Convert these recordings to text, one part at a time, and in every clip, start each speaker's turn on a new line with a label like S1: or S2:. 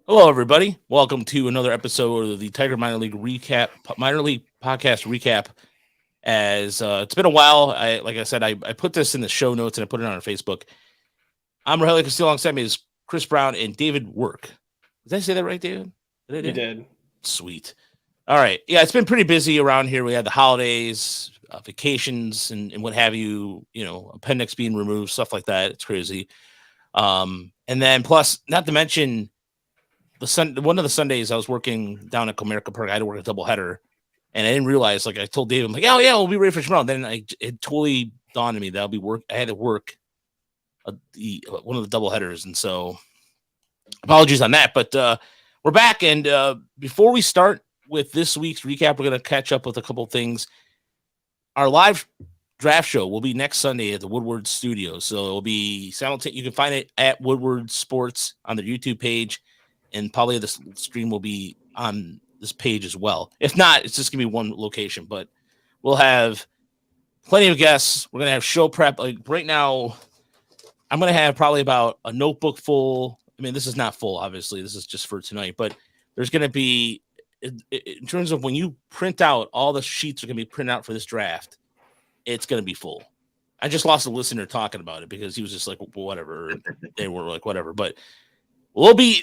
S1: Hello, everybody. Welcome to another episode of the Tiger Minor League Podcast Recap. As it's been a while, like I said, I put this in the show notes and I put it on our Facebook. I'm Rogelio Castillo. Alongside me is Chris Brown and David Work. Did I say that right, David? Did I
S2: You
S1: do?
S2: did.
S1: Sweet. All right. Yeah, it's been pretty busy around here. We had the holidays, vacations, and what have you. You know, appendix being removed, stuff like that. It's crazy. And then plus, not to mention one of the Sundays I was working down at Comerica Park. I had to work a doubleheader, and I didn't realize. Like I told Dave, I'm like, "Oh yeah, we'll be ready for tomorrow." Then it totally dawned on me that I'll be work. I had to work one of the doubleheaders, and so apologies on that. But we're back, and before we start with this week's recap, we're going to catch up with a couple things. Our live draft show will be next Sunday at the Woodward Studios, so it'll be simultaneous. You can find it at Woodward Sports on their YouTube page, and probably the stream will be on this page as well. If not, it's just gonna be one location, but we'll have plenty of guests. We're gonna have show prep. Like right now, I'm gonna have probably about a notebook full. I mean, this is not full, obviously. This is just for tonight, but there's gonna be, in terms of when you print out, all the sheets are gonna be printed out for this draft. It's gonna be full. I just lost a listener talking about it because he was just like, well, whatever. They were like, whatever. But we'll be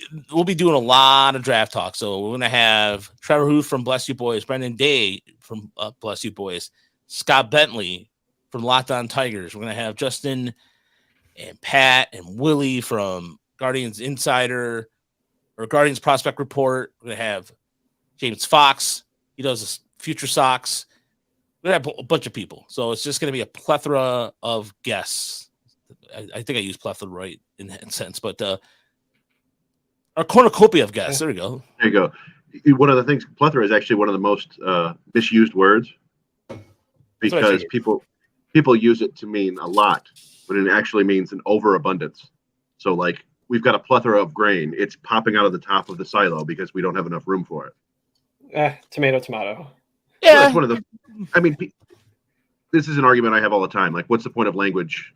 S1: doing a lot of draft talk. So we're gonna have Trevor Huth from Bless You Boys, Brendan Day from Bless You Boys, Scott Bentley from Locked On Tigers. We're gonna have Justin and Pat and Willie from Guardians Insider or Guardians Prospect Report. We're gonna have James Fox. He does Future Sox. We're gonna have a bunch of people. So it's just gonna be a plethora of guests. I think I used plethora right in that sense, but our cornucopia of guests. There we go.
S3: There you go. One of the things, plethora is actually one of the most misused words because people use it to mean a lot, but it actually means an overabundance. So, like, we've got a plethora of grain. It's popping out of the top of the silo because we don't have enough room for it.
S2: Tomato.
S1: Yeah,
S3: well, that's one of the. I mean, this is an argument I have all the time. Like, what's the point of language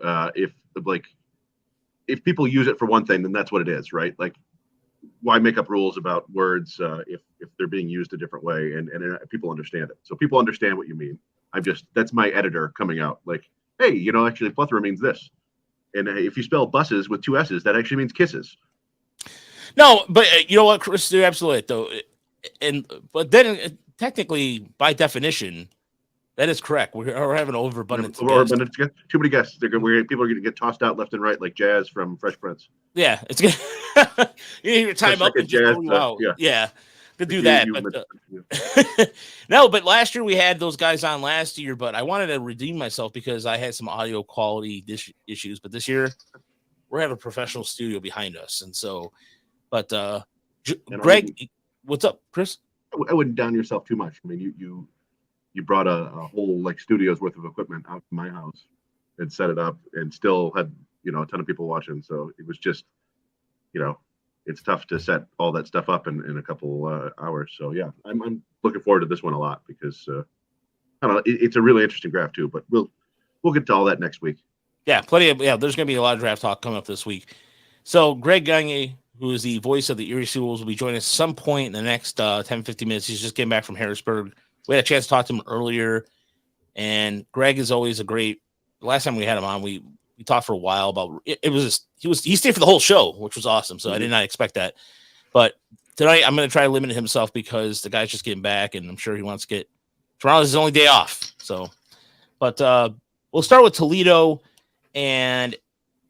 S3: if people use it for one thing, then that's what it is, right? Like, why make up rules about words if they're being used a different way and people understand it? So people understand what you mean. That's my editor coming out like, hey, actually plethora means this. And if you spell buses with two S's, that actually means kisses.
S1: No, but you know what, Chris, you're absolutely right, though. But then technically, by definition, that is correct. We're having overabundance.
S3: Too many guests. People are going to get tossed out left and right like Jazz from Fresh Prince.
S1: Yeah, it's good. You need your time up and just go out. Yeah. To do that. No, but last year we had those guys on last year, but I wanted to redeem myself because I had some audio quality issues. But this year we're having a professional studio behind us. And so, but Greg, what's up, Chris?
S3: I wouldn't down yourself too much. I mean, you brought a whole like studio's worth of equipment out to my house and set it up and still had, a ton of people watching. So it was just, it's tough to set all that stuff up in a couple hours. So yeah, I'm looking forward to this one a lot because I don't know, it's a really interesting draft too, but we'll get to all that next week.
S1: Yeah, there's going to be a lot of draft talk coming up this week. So Greg Gania, who is the voice of the Erie SeaWolves, will be joining us some point in the next 10-15 minutes. He's just getting back from Harrisburg. We had a chance to talk to him earlier, and Greg is always a great. The last time we had him on, we talked for a while about he stayed for the whole show, which was awesome. So I did not expect that. But tonight I'm going to try to limit himself because the guy's just getting back, and I'm sure he wants to get tomorrow's his only day off. So, but we'll start with Toledo, and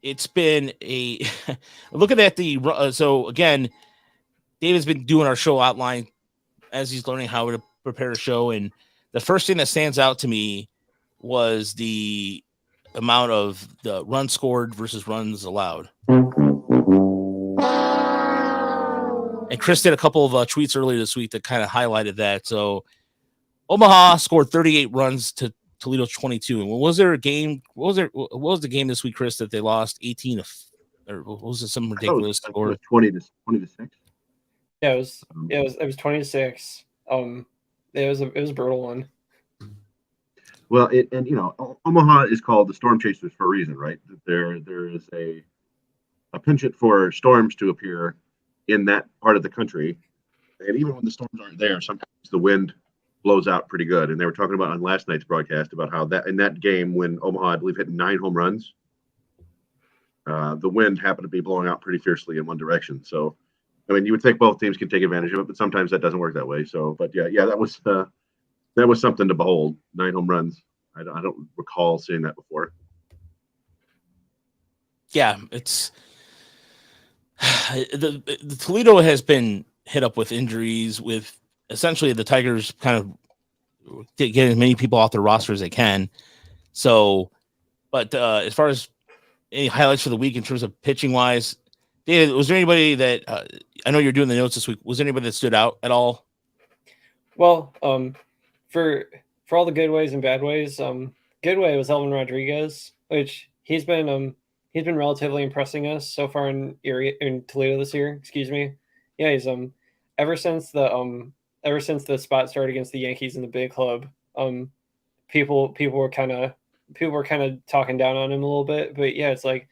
S1: it's been a looking at the so again, David's been doing our show outline as he's learning how to prepare a show, and the first thing that stands out to me was the amount of the runs scored versus runs allowed. And Chris did a couple of tweets earlier this week that kind of highlighted that. So Omaha scored 38 runs to Toledo's 22. And was there a game? What was the game this week, Chris, that they lost 18 or what was it? Some ridiculous score?
S3: It was 20 to 6.
S2: Yeah, it was 20 to 6. It was a brutal one.
S3: Well, Omaha is called the Storm Chasers for a reason, right? There is a penchant for storms to appear in that part of the country. And even when the storms aren't there, sometimes the wind blows out pretty good. And they were talking about on last night's broadcast about how that in that game when Omaha, I believe, hit 9 home runs, the wind happened to be blowing out pretty fiercely in one direction. So, I mean, you would think both teams can take advantage of it, but sometimes that doesn't work that way. So, but yeah, that was something to behold. 9 home runs. I don't recall seeing that before.
S1: Yeah, it's the Toledo has been hit up with injuries, with essentially the Tigers kind of get as many people off their roster as they can. So, but as far as any highlights for the week in terms of pitching wise, David, was there anybody that I know you're doing the notes this week? Was there anybody that stood out at all?
S2: Well, for all the good ways and bad ways, good way was Elvin Rodriguez, which he's been relatively impressing us so far in Toledo this year. Excuse me. Yeah, he's ever since the spot started against the Yankees in the big club, people were kind of talking down on him a little bit. But yeah, it's like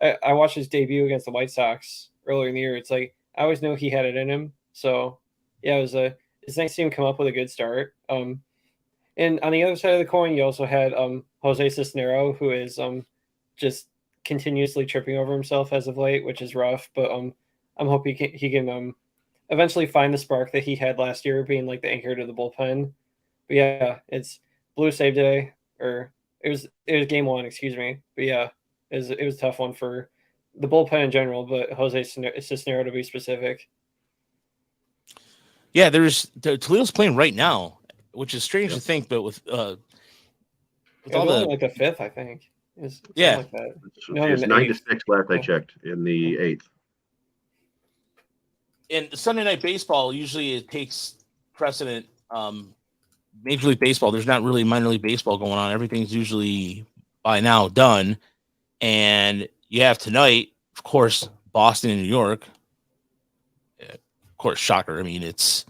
S2: I watched his debut against the White Sox earlier in the year. It's like I always knew he had it in him. So yeah, it's nice to see him come up with a good start. And on the other side of the coin, you also had Jose Cisnero, who is just continuously tripping over himself as of late, which is rough. But I'm hoping he can eventually find the spark that he had last year, being like the anchor to the bullpen. But yeah, it's Blue save today, or it was game 1, excuse me. But yeah, it was a tough one for the bullpen in general, but Jose Cisnero to be specific.
S1: Yeah, Toledo's playing right now, which is strange to think, but with all the
S2: like the 5th, I think. It's
S1: yeah,
S2: like that.
S3: It's 9-6 last I checked in the 8th.
S1: In Sunday night baseball, usually it takes precedent. Major League Baseball, there's not really minor league baseball going on. Everything's usually by now done, and you have tonight, of course, Boston and New York. Of course, shocker. I mean, it's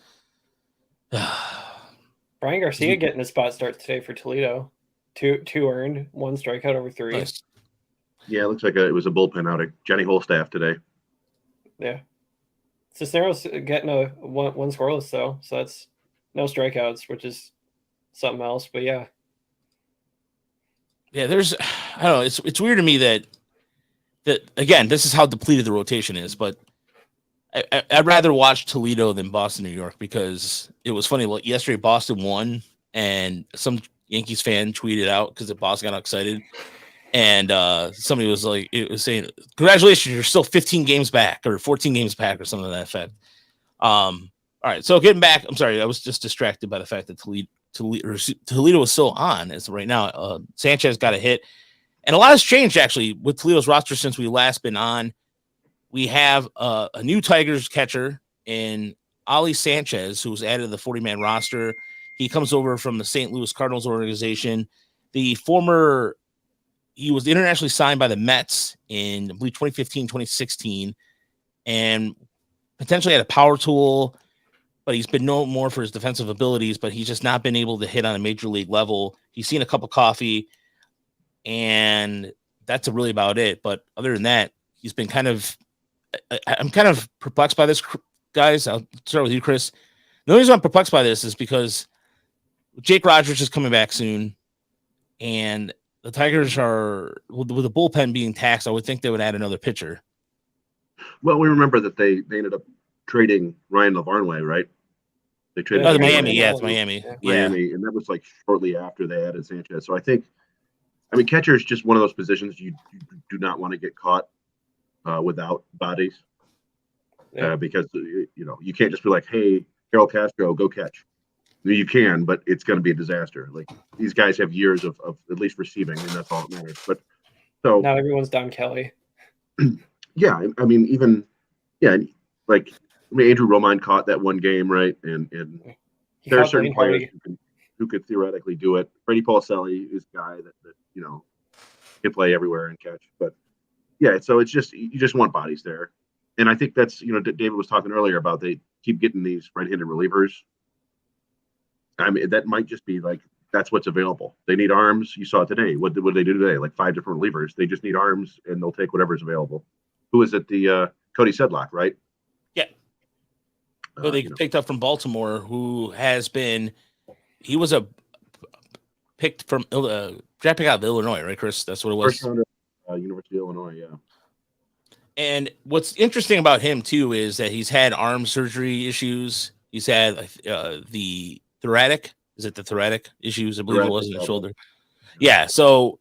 S2: Brian Garcia getting a spot start today for Toledo. 2 earned, 1 strikeout over 3.
S1: nice.
S3: Yeah, it looks like it was a bullpen outing. Johnny Holstaff today.
S2: Yeah. Cisnero's getting a one scoreless though, so that's no strikeouts, which is something else. But yeah.
S1: Yeah, I don't know. It's weird to me that again, this is how depleted the rotation is, but I'd rather watch Toledo than Boston, New York, because it was funny. Well, yesterday Boston won, and some Yankees fan tweeted out because Boston got excited, and somebody was like, it was saying, "Congratulations, you're still 15 games back or 14 games back or something to that effect." All right, so getting back, I'm sorry, I was just distracted by the fact that Toledo was still on as of right now. Sanchez got a hit, and a lot has changed actually with Toledo's roster since we last been on. We have a new Tigers catcher in Ali Sanchez, who was added to the 40-man roster. He comes over from the St. Louis Cardinals organization. He was internationally signed by the Mets in, I believe, 2015, 2016, and potentially had a power tool, but he's been known more for his defensive abilities, but he's just not been able to hit on a major league level. He's seen a cup of coffee, and that's really about it. But other than that, he's been I'm kind of perplexed by this, guys. I'll start with you, Chris. The only reason I'm perplexed by this is because Jake Rogers is coming back soon, and the Tigers are, with the bullpen being taxed, I would think they would add another pitcher.
S3: Well, we remember that they ended up trading Ryan LaVarnway, right? They traded
S1: Miami. Yeah, it's Miami.
S3: Miami, and that was like shortly after they added Sanchez. So I mean, catcher is just one of those positions you do not want to get caught without bodies, because you can't just be like, "Hey, Carol Castro, go catch." You can, but it's going to be a disaster. Like, these guys have years of at least receiving, and that's all that matters. But so
S2: not everyone's Don Kelly.
S3: Yeah, I mean, Andrew Romine caught that one game, right? And there are certain players who could theoretically do it. Freddie Pauselli is a guy that can play everywhere and catch. But yeah, so it's just, you just want bodies there. And I think that's, David was talking earlier about they keep getting these right-handed relievers. I mean, that might just be like, that's what's available. They need arms. You saw it today. What did they do today? Like 5 different relievers. They just need arms, and they'll take whatever's available. Who is it? The Cody Sedlock, right?
S1: Yeah. who they picked up from Baltimore, who has been, he was a picked from draft pick out of Illinois, right, Chris? That's what it was.
S3: First round of University of Illinois, yeah.
S1: And what's interesting about him too is that he's had arm surgery issues. He's had the thoracic. Is it the thoracic issues? I believe it was in the shoulder. Yeah. So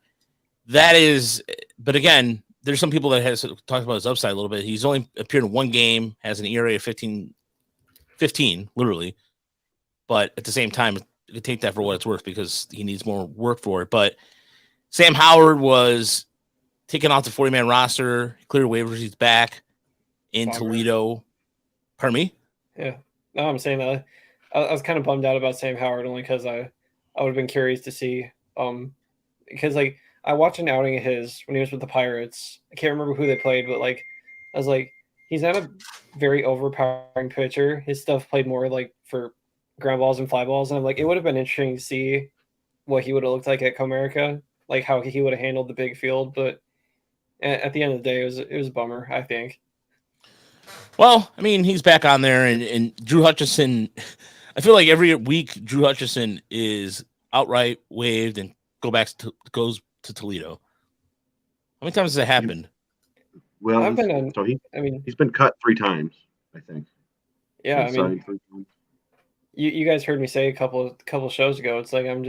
S1: that is, but again, there's some people that has talked about his upside a little bit. He's only appeared in one game, has an ERA of 15, literally. But at the same time, you can take that for what it's worth because he needs more work for it. But Sam Howard was taken off the 40-man roster, cleared waivers. He's back in Toledo. Pardon me?
S2: Yeah. No, I'm saying that. I was kind of bummed out about Sam Howard only because I would have been curious to see. Because, like, I watched an outing of his when he was with the Pirates. I can't remember who they played, but, like, I was like, he's not a very overpowering pitcher. His stuff played more, like, for ground balls and fly balls. And I'm like, it would have been interesting to see what he would have looked like at Comerica, like how he would have handled the big field. But at the end of the day, it was a bummer, I think.
S1: Well, I mean, he's back on there, and Drew Hutchison. I feel like every week Drew Hutchison is outright waived and goes to Toledo. How many times has that happened?
S3: Well, he's been cut 3 times, I think.
S2: Yeah, I mean, you guys heard me say a couple shows ago. It's like I'm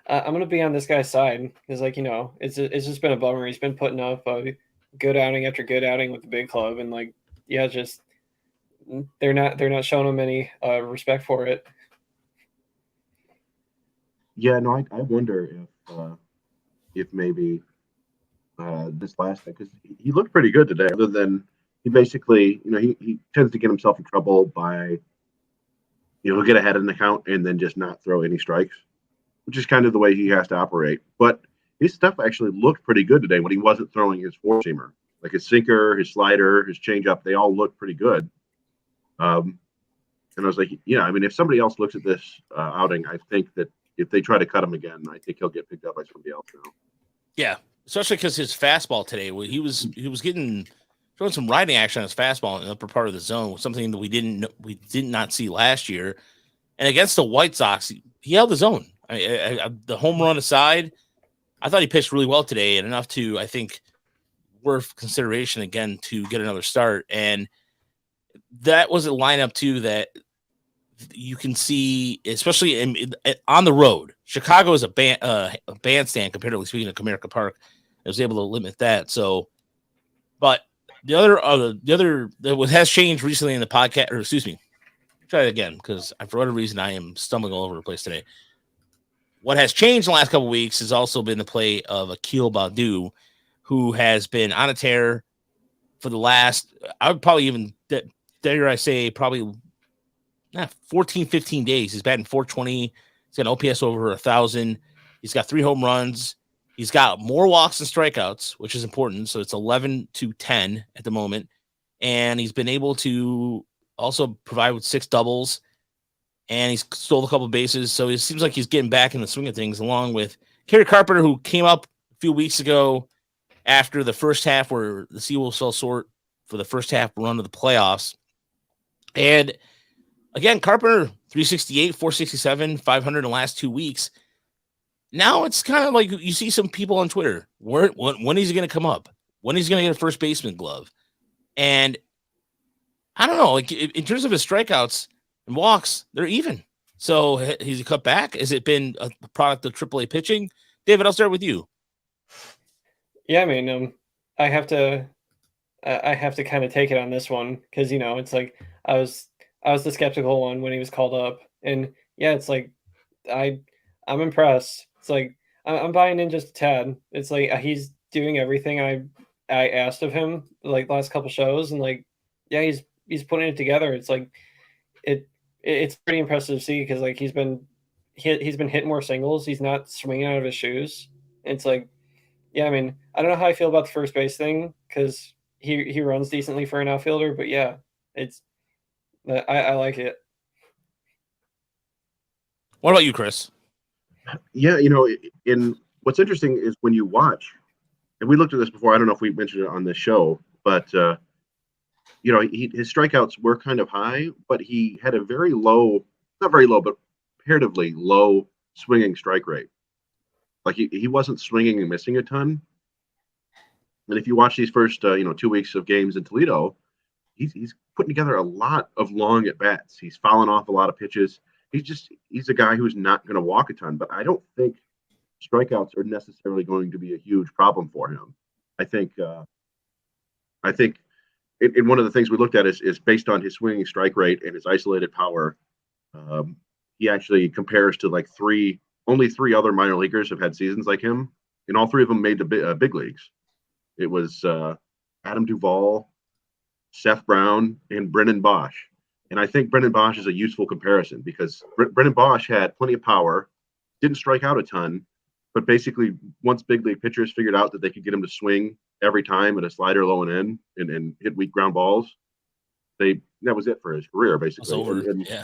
S2: gonna be on this guy's side because, like, it's just been a bummer. He's been putting up a good outing after good outing with the big club, and like, yeah, just they're not showing him any respect for it.
S3: Yeah, no, I wonder if maybe this last thing, because he looked pretty good today. Other than he basically, he tends to get himself in trouble by, he'll get ahead in the count and then just not throw any strikes, which is kind of the way he has to operate. But his stuff actually looked pretty good today when he wasn't throwing his four-seamer. Like his sinker, his slider, his changeup, they all looked pretty good. And I was like, I mean, if somebody else looks at this outing, I think that if they try to cut him again, I think he'll get picked up by somebody else now.
S1: Yeah, especially because his fastball today, he was showing some riding action on his fastball in the upper part of the zone, something that we did not see last year. And against the White Sox, he held his own. The home run aside, I thought he pitched really well today, and enough to, I think, worth consideration again to get another start. And that was a lineup too that you can see, especially on the road. Chicago is a bandstand comparatively speaking to Comerica Park. I was able to limit that. So, but the other what has changed recently in the podcast, or excuse me, try it again because for whatever reason I am stumbling all over the place today. What has changed in the last couple of weeks has also been the play of Akil Badu, who has been on a tear for the last, I would probably even, dare I say, probably 14, 15 days. He's batting .420. He's got an OPS over 1,000. He's got 3 home runs. He's got more walks than strikeouts, which is important. So it's 11-10 at the moment. And he's been able to also provide with 6 doubles. And he's stole a couple of bases. So it seems like he's getting back in the swing of things, along with Kerry Carpenter, who came up a few weeks ago after the first half where the SeaWolves fell short for the first half run of the playoffs. And again, Carpenter, 368, 467, 500 in the last 2 weeks. Now it's kind of like you see some people on Twitter. When is he going to come up? When is he going to get a first baseman glove? And I don't know. Like in terms of his strikeouts and walks, they're even. So he's cut back. Has it been a product of AAA pitching? David, I'll start with you.
S2: Yeah, I mean, I have to kind of take it on this one because it's like I was the skeptical one when he was called up, and yeah, it's like I'm impressed. It's like I'm buying in just a tad. It's like he's doing everything I asked of him like the last couple shows, and like yeah, he's putting it together. It's like it's pretty impressive to see because like he's been hitting more singles. He's not swinging out of his shoes. It's like. Yeah, I mean, I don't know how I feel about the first base thing because he runs decently for an outfielder, but yeah, I like it.
S1: What about you, Chris?
S3: Yeah, in what's interesting is when you watch, and we looked at this before. I don't know if we mentioned it on this show, but his strikeouts were kind of high, but he had a very low, not very low, but comparatively low swinging strike rate. Like he wasn't swinging and missing a ton. And if you watch these first 2 weeks of games in Toledo, he's putting together a lot of long at bats. He's fouling off a lot of pitches. He's a guy who's not going to walk a ton, but I don't think strikeouts are necessarily going to be a huge problem for him. I think in one of the things we looked at is based on his swinging strike rate and his isolated power. He actually compares to like only three other minor leaguers have had seasons like him, and all three of them made the big leagues. It was Adam Duvall, Seth Brown, and Brennan Bosch. And I think Brennan Bosch is a useful comparison because Brennan Bosch had plenty of power, didn't strike out a ton, but basically once big league pitchers figured out that they could get him to swing every time at a slider low and in and hit weak ground balls, that was it for his career, basically.
S1: It's over. Yeah.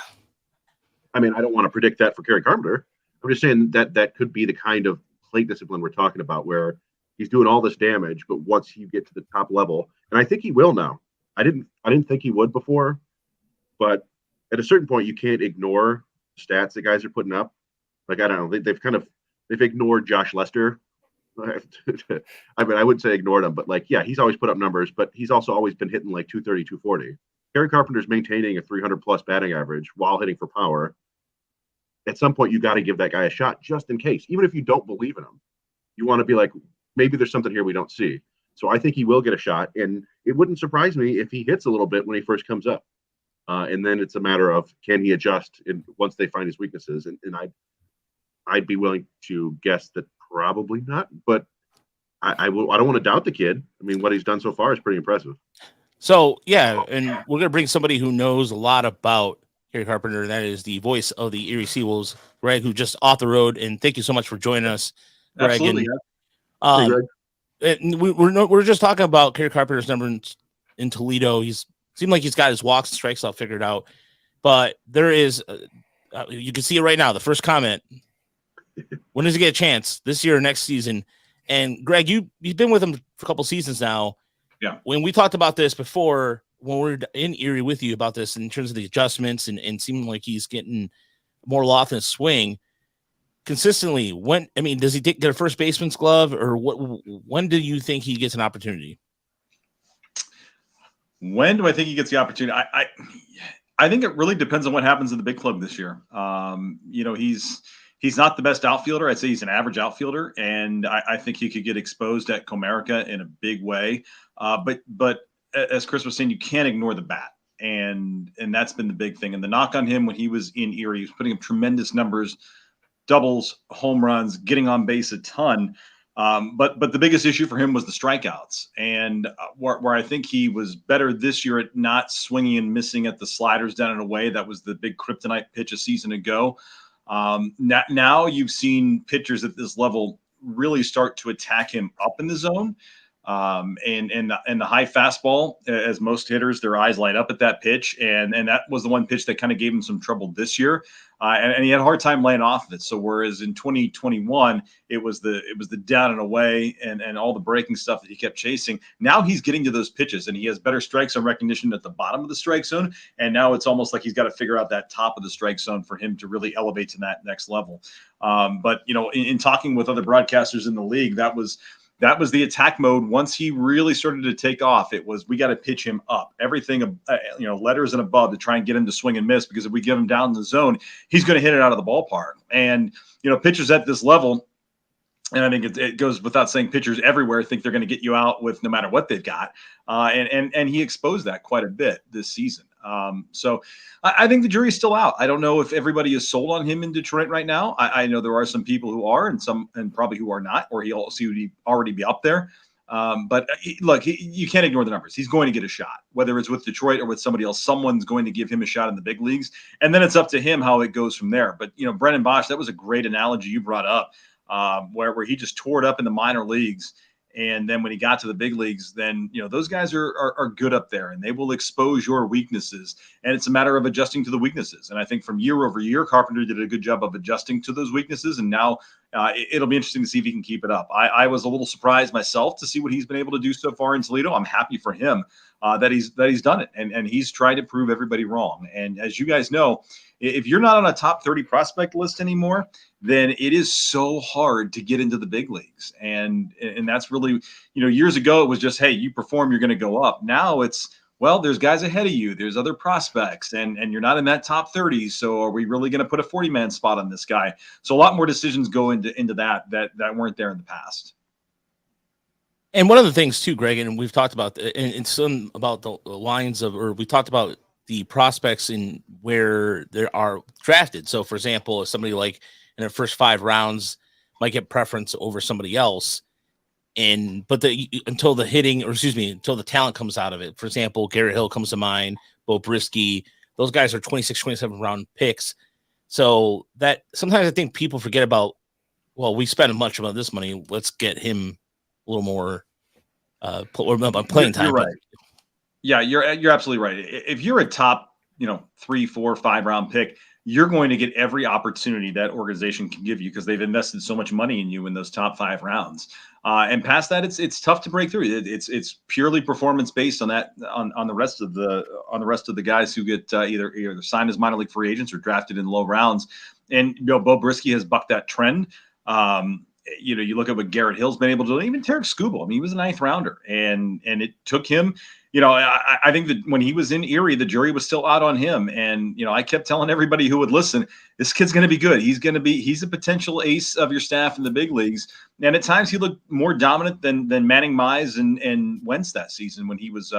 S3: I mean, I don't want to predict that for Kerry Carpenter. I'm just saying that could be the kind of plate discipline we're talking about where he's doing all this damage, but once you get to the top level, and I think he will now. I didn't think he would before, but at a certain point, you can't ignore stats that guys are putting up. Like, I don't know, they've ignored Josh Lester. I mean, I wouldn't say ignored him, but like, yeah, he's always put up numbers, but he's also always been hitting like 230, 240. Kerry Carpenter's maintaining a 300 plus batting average while hitting for power. At some point, you got to give that guy a shot just in case, even if you don't believe in him. You want to be like, maybe there's something here we don't see. So I think he will get a shot, and it wouldn't surprise me if he hits a little bit when he first comes up. And then it's a matter of can he adjust once they find his weaknesses. And I'd be willing to guess that probably not, but I don't want to doubt the kid. I mean, what he's done so far is pretty impressive.
S1: So yeah, and we're gonna bring somebody who knows a lot about Kerry Carpenter, and that is the voice of the Erie SeaWolves, Greg, who just off the road. And thank you so much for joining us, Greg.
S4: Absolutely.
S3: Hey, Greg.
S1: And we're just talking about Kerry Carpenter's number in Toledo. Seemed like he's got his walks and strikes out figured out, but there is you can see it right now. The first comment: when does he get a chance? This year or next season? And Greg, you've been with him for a couple seasons now.
S4: Yeah.
S1: When we talked about this before, when we were in Erie with you about this in terms of the adjustments and seeming like he's getting more loft in his swing consistently, does he get a first baseman's glove, or when do you think he gets an opportunity?
S4: When do I think he gets the opportunity? I think it really depends on what happens in the big club this year. He's not the best outfielder. I'd say he's an average outfielder, and I think he could get exposed at Comerica in a big way. But as Chris was saying, you can't ignore the bat, and that's been the big thing. And the knock on him when he was in Erie, he was putting up tremendous numbers, doubles, home runs, getting on base a ton. But the biggest issue for him was the strikeouts, and where I think he was better this year at not swinging and missing at the sliders down and away. That was the big kryptonite pitch a season ago. Now you've seen pitchers at this level really start to attack him up in the zone. And the high fastball, as most hitters, their eyes light up at that pitch. And that was the one pitch that kind of gave him some trouble this year. And he had a hard time laying off of it. So whereas in 2021, it was the down and away and all the breaking stuff that he kept chasing. Now he's getting to those pitches and he has better strike zone recognition at the bottom of the strike zone. And now it's almost like he's got to figure out that top of the strike zone for him to really elevate to that next level. But in talking with other broadcasters in the league, that was the attack mode. Once he really started to take off, it was, we got to pitch him up, everything, letters and above to try and get him to swing and miss, because if we get him down in the zone, he's going to hit it out of the ballpark. And, pitchers at this level, and I think it goes without saying, pitchers everywhere think they're going to get you out with no matter what they've got. And he exposed that quite a bit this season. So I think the jury's still out. I don't know if everybody is sold on him in Detroit right now. I know there are some people who are and probably who are not, or he'll already be up there. But look, you can't ignore the numbers. He's going to get a shot, whether it's with Detroit or with somebody else. Someone's going to give him a shot in the big leagues, and then it's up to him how it goes from there. But Brennan Bosch, that was a great analogy you brought up, where he just tore it up in the minor leagues. And then when he got to the big leagues, then, those guys are good up there and they will expose your weaknesses. And it's a matter of adjusting to the weaknesses. And I think from year over year, Carpenter did a good job of adjusting to those weaknesses. And now It'll be interesting to see if he can keep it up. I was a little surprised myself to see what he's been able to do so far in Toledo. I'm happy for him that he's done it, and he's tried to prove everybody wrong. And as you guys know, if you're not on a top 30 prospect list anymore, then it is so hard to get into the big leagues. And that's really, years ago it was just, hey, you perform, you're going to go up. Now it's, well, there's guys ahead of you. There's other prospects, and you're not in that top 30. So are we really going to put a 40-man spot on this guy? So a lot more decisions go into that weren't there in the past.
S1: And one of the things too, Greg, and we've talked about and some about the lines of, or we talked about the prospects in where they are drafted. So, for example, if somebody like in their first 5 rounds might get preference over somebody else, until the talent comes out of it. For example, Garrett Hill comes to mind, Bo Brisky. Those guys are 26, 27 round picks. So that sometimes I think people forget about, well, we spent much of this money. Let's get him a little more playing time.
S4: You're right. Yeah, you're absolutely right. If you're a top, 3, 4, 5 round pick, you're going to get every opportunity that organization can give you because they've invested so much money in you in those top 5 rounds. And past that, it's tough to break through. It's purely performance based on that on the rest of the guys who get either signed as minor league free agents or drafted in low rounds. And Bo Brisky has bucked that trend. You look at what Garrett Hill's been able to do. Even Tarek Skubal, I mean, he was a 9th rounder, and it took him. I think that when he was in Erie, the jury was still out on him. And, I kept telling everybody who would listen, this kid's going to be good. He's a potential ace of your staff in the big leagues. And at times he looked more dominant than Manning Mize and Wentz that season when he was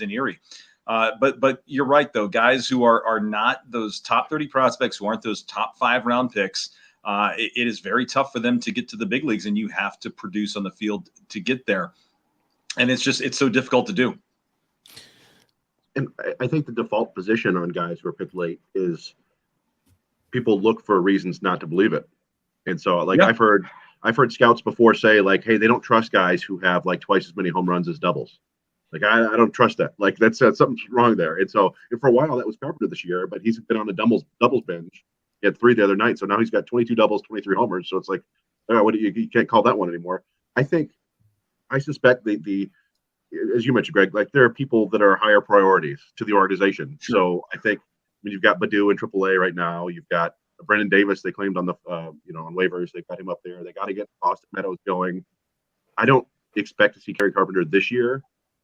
S4: in Erie. But you're right, though, guys who are not those top 30 prospects, who aren't those top 5 round picks, it is very tough for them to get to the big leagues, and you have to produce on the field to get there. And it's so difficult to do.
S3: And I think the default position on guys who are picked late is people look for reasons not to believe it. And so, yeah. I've heard scouts before say, like, hey, they don't trust guys who have like twice as many home runs as doubles. Like, I don't trust that. Like, that's something's wrong there. And so, for a while, that was Carpenter this year, but he's been on the doubles binge. He had 3 the other night, so now he's got 22 doubles, 23 homers. So it's like, you can't call that one anymore. I suspect the as you mentioned, Greg, like there are people that are higher priorities to the organization. Sure. So I think you've got Badu in AAA right now. You've got Brendan Davis. They claimed on the on waivers. They've got him up there. They got to get Austin Meadows going. I don't expect to see Kerry Carpenter this year,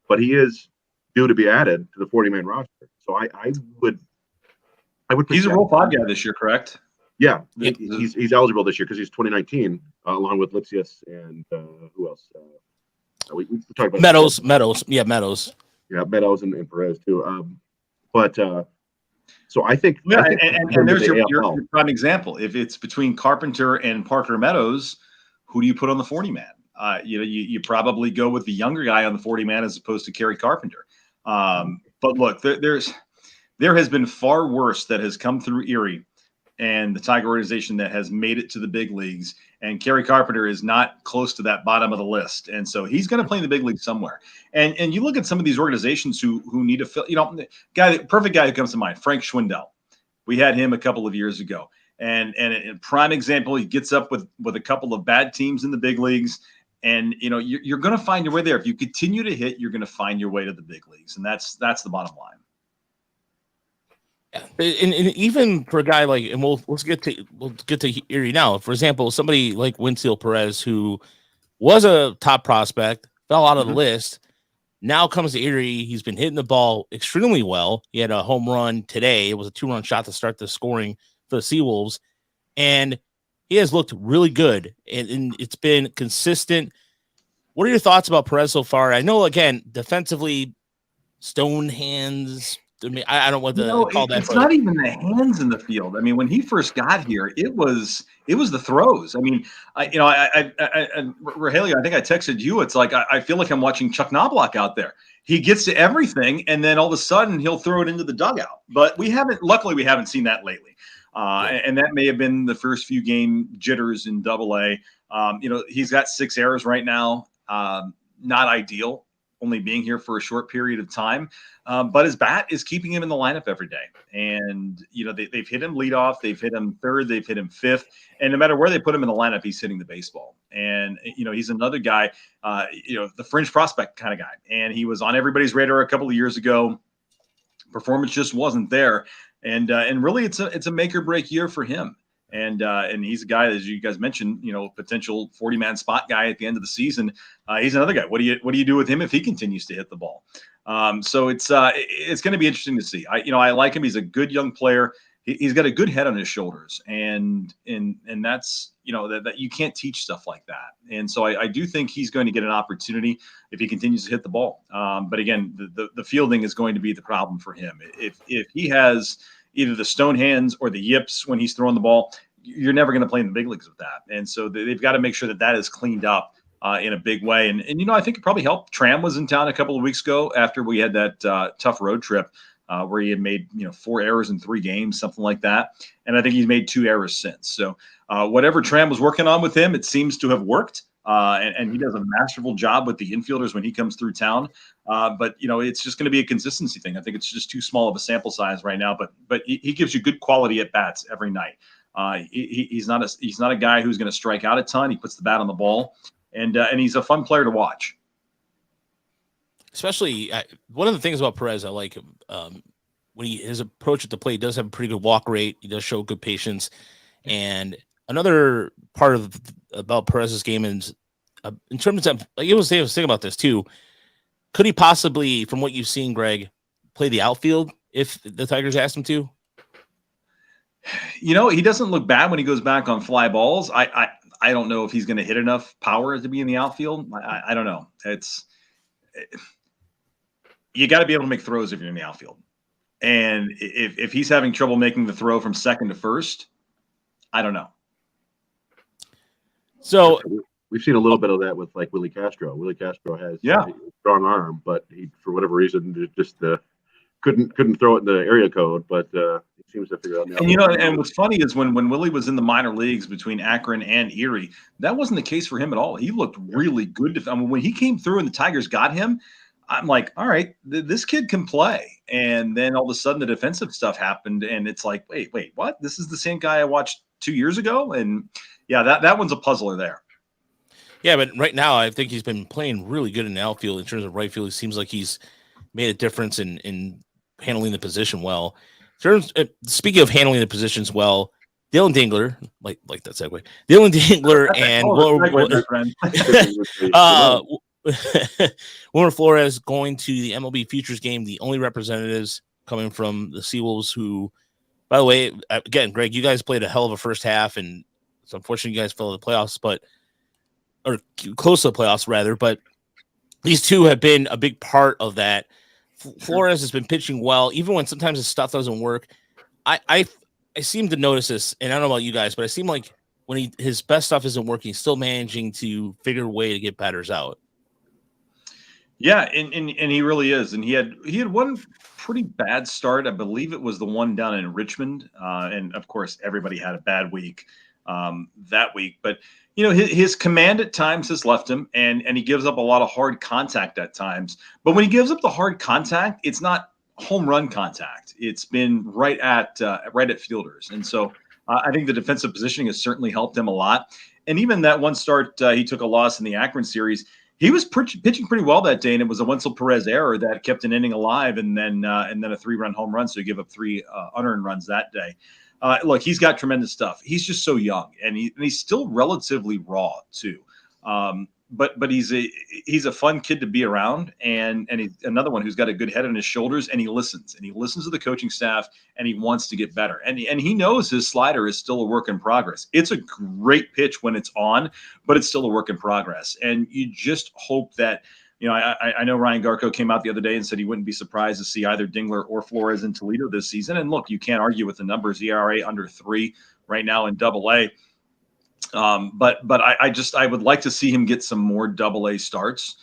S3: but he is due to be added to the 40-man roster. So I would.
S4: He's a Rule 5 guy this year, correct?
S3: Yeah, he's eligible this year because he's 2019, along with Lipsius and who else? We talked about
S1: Meadows. Yeah, Meadows.
S3: Yeah, Meadows and Perez too. So I think.
S4: Yeah, and there's your prime example. If it's between Carpenter and Parker Meadows, who do you put on the 40-man? You probably go with the younger guy on the 40-man as opposed to Kerry Carpenter. But look, there has been far worse that has come through Erie and the Tiger organization that has made it to the big leagues. And Kerry Carpenter is not close to that bottom of the list. And so he's going to play in the big league somewhere. And you look at some of these organizations who need to fill, perfect guy who comes to mind, Frank Schwendell. We had him a couple of years ago. And a prime example, he gets up with a couple of bad teams in the big leagues. And, you're going to find your way there. If you continue to hit, you're going to find your way to the big leagues. And that's the bottom line.
S1: Yeah. And even for a guy like, and we'll get to Erie now. For example, somebody like Wilmer Perez, who was a top prospect, fell out of the list, now comes to Erie. He's been hitting the ball extremely well. He had a home run today. It was a 2-run shot to start the scoring for the SeaWolves, and he has looked really good. And it's been consistent. What are your thoughts about Perez so far? I know, again, defensively, stone hands. I mean, I don't know what to call that.
S4: It's not even the hands in the field. I mean, when he first got here, it was the throws. I mean, Rogelio, I think I texted you. It's like I feel like I'm watching Chuck Knobloch out there. He gets to everything, and then all of a sudden he'll throw it into the dugout. But luckily, we haven't seen that lately. And that may have been the first few game jitters in AA. He's got 6 errors right now. Not ideal. only being here for a short period of time. But his bat is keeping him in the lineup every day. And, they've hit him leadoff, they've hit him third, they've hit him fifth. And no matter where they put him in the lineup, he's hitting the baseball. And, he's another guy, the fringe prospect kind of guy. And he was on everybody's radar a couple of years ago. Performance just wasn't there. And really it's a make or break year for him. And he's a guy, as you guys mentioned, potential 40-man spot guy at the end of the season. He's another guy. What do you do with him if he continues to hit the ball? So it's going to be interesting to see. I like him. He's a good young player. He's got a good head on his shoulders, and that's that you can't teach stuff like that. And so I do think he's going to get an opportunity if he continues to hit the ball. But again, the fielding is going to be the problem for him. If he has either the stone hands or the yips when he's throwing the ball, you're never going to play in the big leagues with that. And so they've got to make sure that is cleaned up in a big way. And I think it probably helped. Tram was in town a couple of weeks ago after we had that tough road trip where he had made 4 errors in 3 games, something like that. And I think he's made 2 errors since. So whatever Tram was working on with him, it seems to have worked. And he does a masterful job with the infielders when he comes through town. But it's just going to be a consistency thing. I think it's just too small of a sample size right now. But he gives you good quality at bats every night. He's not a guy who's going to strike out a ton. He puts the bat on the ball, and he's a fun player to watch.
S1: Especially one of the things about Perez I like when his approach at the plate, he does have a pretty good walk rate. He does show good patience, and another part about Perez's game is in terms of I was thinking about this too. Could he possibly, from what you've seen, Greg, play the outfield if the Tigers asked him to?
S4: He doesn't look bad when he goes back on fly balls. I don't know if he's going to hit enough power to be in the outfield. I don't know. You got to be able to make throws if you're in the outfield. And if he's having trouble making the throw from second to first, I don't know.
S1: So
S3: we've seen a little bit of that with like Willy Castro. Willy Castro has a strong arm, but he, for whatever reason, just couldn't throw it in the area code. But he seems to figure out.
S4: And what's funny is when Willy was in the minor leagues between Akron and Erie, that wasn't the case for him at all. He looked really good. When he came through and the Tigers got him, I'm like, all right, this kid can play. And then all of a sudden the defensive stuff happened, and it's like, wait, what? This is the same guy I watched 2 years ago? And yeah, that one's a puzzler there.
S1: Yeah, but right now I think he's been playing really good in the outfield. In terms of right field, it seems like he's made a difference in handling the position well. Speaking of handling the positions well, Dylan Dingler, like that segue. Dylan Dingler and Wilmer Flores going to the MLB Futures game, the only representatives coming from the SeaWolves, who, by the way, again, Greg, you guys played a hell of a first half, and it's unfortunate you guys fell to the playoffs, or close to the playoffs, rather, but these two have been a big part of that. Flores has been pitching well, even when sometimes his stuff doesn't work. I seem to notice this, and I don't know about you guys, but it seems like when his best stuff isn't working, he's still managing to figure a way to get batters out.
S4: Yeah, and he really is. And he had one pretty bad start. I believe it was the one down in Richmond. And of course, everybody had a bad week that week. But his command at times has left him, and he gives up a lot of hard contact at times. But when he gives up the hard contact, it's not home run contact. It's been right at fielders. And so I think the defensive positioning has certainly helped him a lot. And even that one start, he took a loss in the Akron series. He was pitching pretty well that day, and it was a Wenzel Perez error that kept an inning alive, and then a 3-run home run. So he gave up 3 unearned runs that day. Look, he's got tremendous stuff. He's just so young, and he's still relatively raw too. But he's a fun kid to be around, and he's another one who's got a good head on his shoulders, and he listens to the coaching staff, and he wants to get better. And he knows his slider is still a work in progress. It's a great pitch when it's on, but it's still a work in progress. And you just hope that, I know Ryan Garco came out the other day and said he wouldn't be surprised to see either Dingler or Flores in Toledo this season. And look, you can't argue with the numbers. ERA under 3 right now in Double-A. But I would like to see him get some more Double-A starts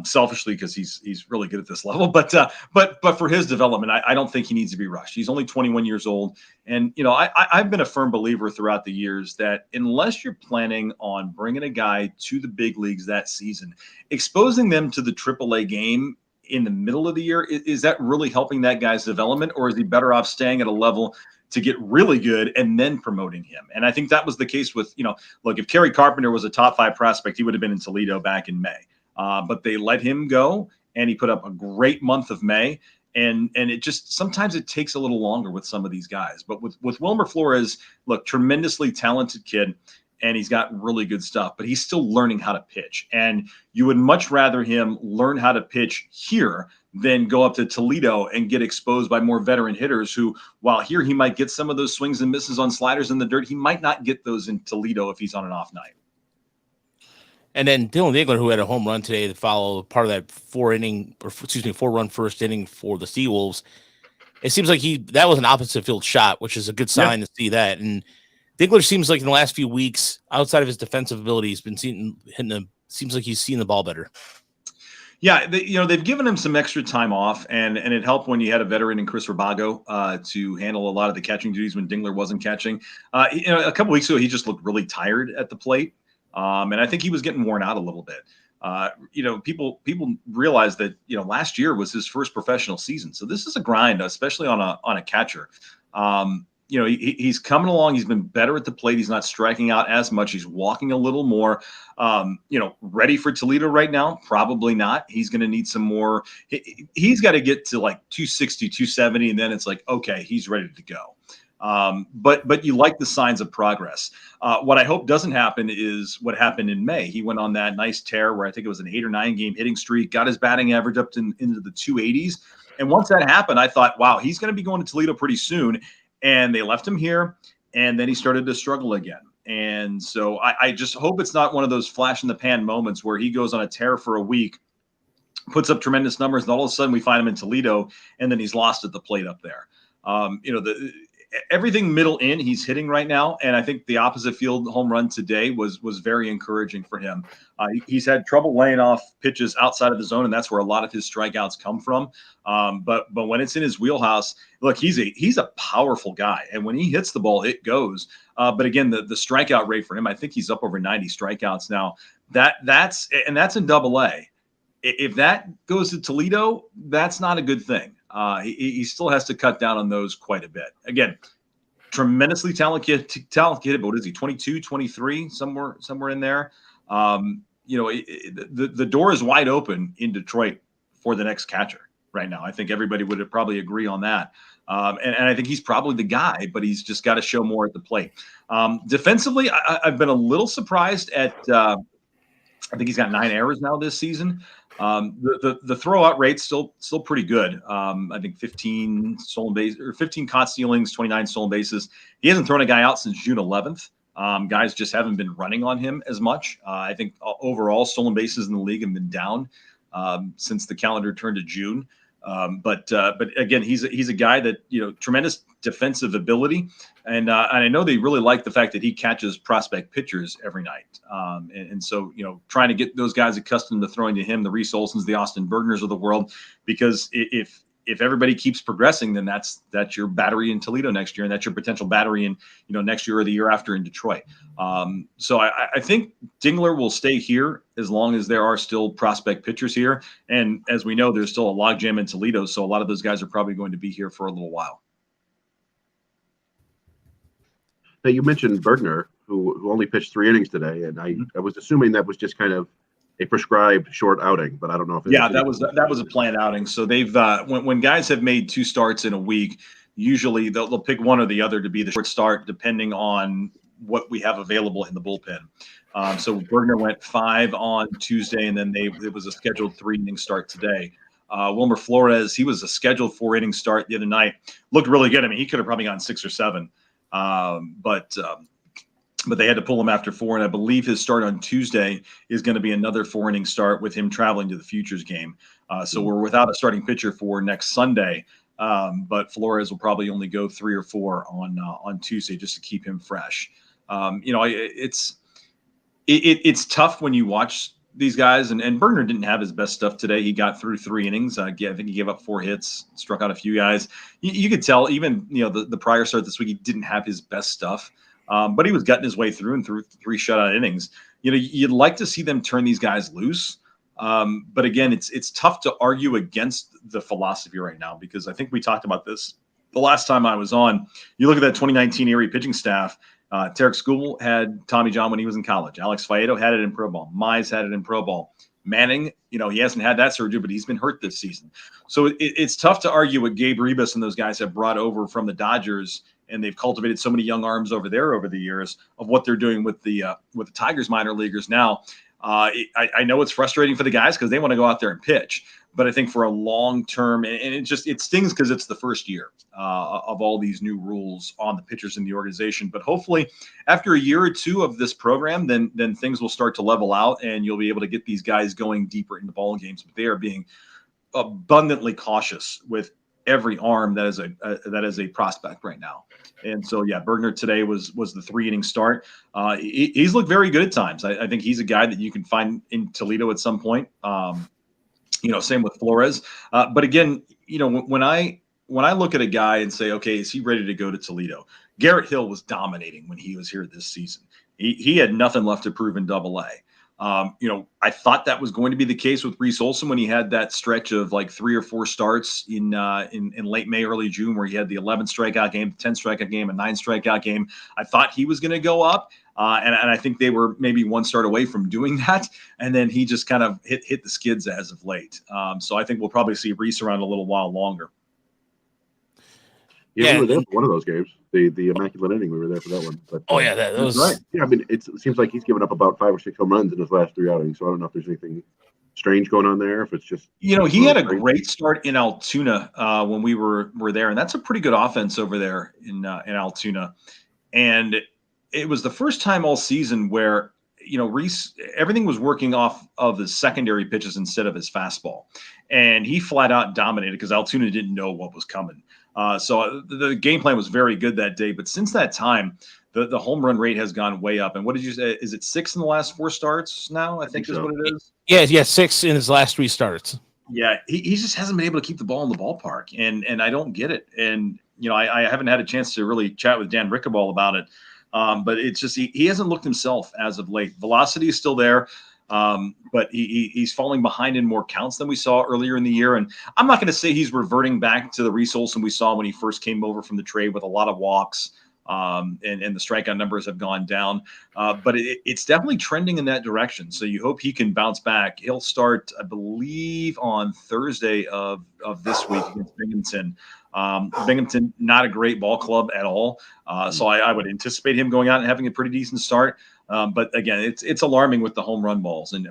S4: selfishly because he's really good at this level. But for his development, I don't think he needs to be rushed. He's only 21 years old. And, I've been a firm believer throughout the years that unless you're planning on bringing a guy to the big leagues that season, exposing them to the AAA game in the middle of the year, is that really helping that guy's development, or is he better off staying at a level to get really good and then promoting him? And I think that was the case with, look, if Kerry Carpenter was a top 5 prospect, he would have been in Toledo back in May. But they let him go, and he put up a great month of May. And it just, sometimes it takes a little longer with some of these guys. But with Wilmer Flores, look, tremendously talented kid, and he's got really good stuff, but he's still learning how to pitch. And you would much rather him learn how to pitch here than go up to Toledo and get exposed by more veteran hitters who, while here he might get some of those swings and misses on sliders in the dirt, he might not get those in Toledo if he's on an off night.
S1: And then Dylan Dingler, who had a home run today to follow part of that 4-run first inning for the SeaWolves. It seems like that was an opposite field shot, which is a good sign to see that. And Dingler seems like in the last few weeks, outside of his defensive ability, he's been seems like he's seen the ball better.
S4: Yeah, they've given him some extra time off, and it helped when you had a veteran in Chris Rabago to handle a lot of the catching duties when Dingler wasn't catching. A couple weeks ago, he just looked really tired at the plate, and I think he was getting worn out a little bit. People realize that last year was his first professional season, so this is a grind, especially on a catcher. He's coming along. He's been better at the plate. He's not striking out as much. He's walking a little more. Ready for Toledo right now? Probably not. He's going to need some more. He's got to get to like 260, 270, and then it's like, okay, he's ready to go. But you like the signs of progress. What I hope doesn't happen is what happened in May. He went on that nice tear where I think it was an 8 or 9 game hitting streak, got his batting average up into the 280s. And once that happened, I thought, wow, he's going to be going to Toledo pretty soon. And they left him here, and then he started to struggle again. And so I just hope it's not one of those flash in the pan moments where he goes on a tear for a week, puts up tremendous numbers, and all of a sudden we find him in Toledo, and then he's lost at the plate up there. Everything middle in he's hitting right now, and I think the opposite field home run today was very encouraging for him. He's had trouble laying off pitches outside of the zone, and that's where a lot of his strikeouts come from. But when it's in his wheelhouse, look, he's a powerful guy, and when he hits the ball, it goes. But again, the strikeout rate for him, I think he's up over 90 strikeouts now. That's in Double-A. If that goes to Toledo, that's not a good thing. He still has to cut down on those quite a bit. Again, tremendously talented kid, but what is he, 22, 23, somewhere in there? The door is wide open in Detroit for the next catcher right now. I think everybody would probably agree on that. And I think he's probably the guy, but he's just got to show more at the plate. Defensively, I've been a little surprised at I think he's got 9 errors now this season. The throwout rate's still pretty good. I think 15 stolen base or 15 caught stealings, 29 stolen bases. He hasn't thrown a guy out since June 11th. Guys just haven't been running on him as much. I think overall stolen bases in the league have been down since the calendar turned to June. But again, he's a guy that, tremendous defensive ability. And I know they really like the fact that he catches prospect pitchers every night. And so, trying to get those guys accustomed to throwing to him, the Reese Olsons, the Austin Bergners of the world, because if everybody keeps progressing, then that's your battery in Toledo next year. And that's your potential battery in, next year or the year after in Detroit. So I think Dingler will stay here as long as there are still prospect pitchers here. And as we know, there's still a logjam in Toledo. So a lot of those guys are probably going to be here for a little while.
S3: Now, you mentioned Bergner, who only pitched 3 innings today. And I was assuming that was just kind of a prescribed short outing, but I don't know if
S4: that was a planned outing. So they've when guys have made 2 starts in a week, usually they'll pick one or the other to be the short start, depending on what we have available in the bullpen. So Bergner went 5 on Tuesday, and then it was a scheduled 3-inning start today. Wilmer Flores, he was a scheduled 4-inning start the other night. Looked really good. I mean, he could have probably gone 6 or 7, but they had to pull him after 4, and I believe his start on Tuesday is going to be another 4-inning start with him traveling to the Futures game. So we're without a starting pitcher for next Sunday, but Flores will probably only go 3 or 4 on Tuesday just to keep him fresh. It's tough when you watch these guys, and Bergner didn't have his best stuff today. He got through 3 innings. I think he gave up 4 hits, struck out a few guys. You could tell even, the prior start this week, he didn't have his best stuff, but he was gutting his way through and through 3 shutout innings. You'd like to see them turn these guys loose. But again, it's tough to argue against the philosophy right now, because I think we talked about this the last time I was on. You look at that 2019 Erie pitching staff. Tarek Skubal had Tommy John when he was in college. Alex Faedo had it in pro ball. Mize had it in pro ball. Manning, he hasn't had that surgery, but he's been hurt this season. So it's tough to argue what Gabe Rebus and those guys have brought over from the Dodgers, and they've cultivated so many young arms over there over the years, of what they're doing with the Tigers minor leaguers now. I know it's frustrating for the guys because they want to go out there and pitch, but I think for a long term, and it stings because it's the first year of all these new rules on the pitchers in the organization. But hopefully, after a year or 2 of this program, then things will start to level out, and you'll be able to get these guys going deeper into ball games. But they are being abundantly cautious with every arm that is a prospect right now. And so, yeah, Bergner today was the 3-inning start. He's looked very good at times. I think he's a guy that you can find in Toledo at some point. Same with Flores. But again, when I look at a guy and say, okay, is he ready to go to Toledo? Garrett Hill was dominating when he was here this season. He had nothing left to prove in Double-A. I thought that was going to be the case with Reese Olson when he had that stretch of like 3 or 4 starts in late May, early June, where he had the 11 strikeout game, 10 strikeout game, a 9 strikeout game. I thought he was going to go up, and I think they were maybe 1 start away from doing that, and then he just kind of hit the skids as of late. So I think we'll probably see Reese around a little while longer.
S3: Yeah, we were there for one of those games, the Immaculate Inning. We were there for that one. But,
S1: that was
S3: right. Yeah, I mean, it seems like he's given up about 5 or 6 home runs in his last 3 outings. So I don't know if there's anything strange going on there. If it's just
S4: he had a great start in Altoona when we were there, and that's a pretty good offense over there in Altoona. And it was the first time all season where Reese, everything was working off of the secondary pitches instead of his fastball, and he flat out dominated because Altoona didn't know what was coming. So the game plan was very good that day. But since that time, the home run rate has gone way up. And what did you say? Is it 6 in the last 4 starts now? I think is what it is.
S1: Yeah, 6 in his last 3 starts.
S4: Yeah, he just hasn't been able to keep the ball in the ballpark, and I don't get it. And I haven't had a chance to really chat with Dan Rickaball about it. But it's just he hasn't looked himself as of late. Velocity is still there. But he's falling behind in more counts than we saw earlier in the year. And I'm not going to say he's reverting back to the Reese Olson we saw when he first came over from the trade with a lot of walks, and the strikeout numbers have gone down. But it's definitely trending in that direction. So you hope he can bounce back. He'll start, I believe, on Thursday of this week against Binghamton. Binghamton, not a great ball club at all. So I would anticipate him going out and having a pretty decent start. But again, it's alarming with the home run balls, and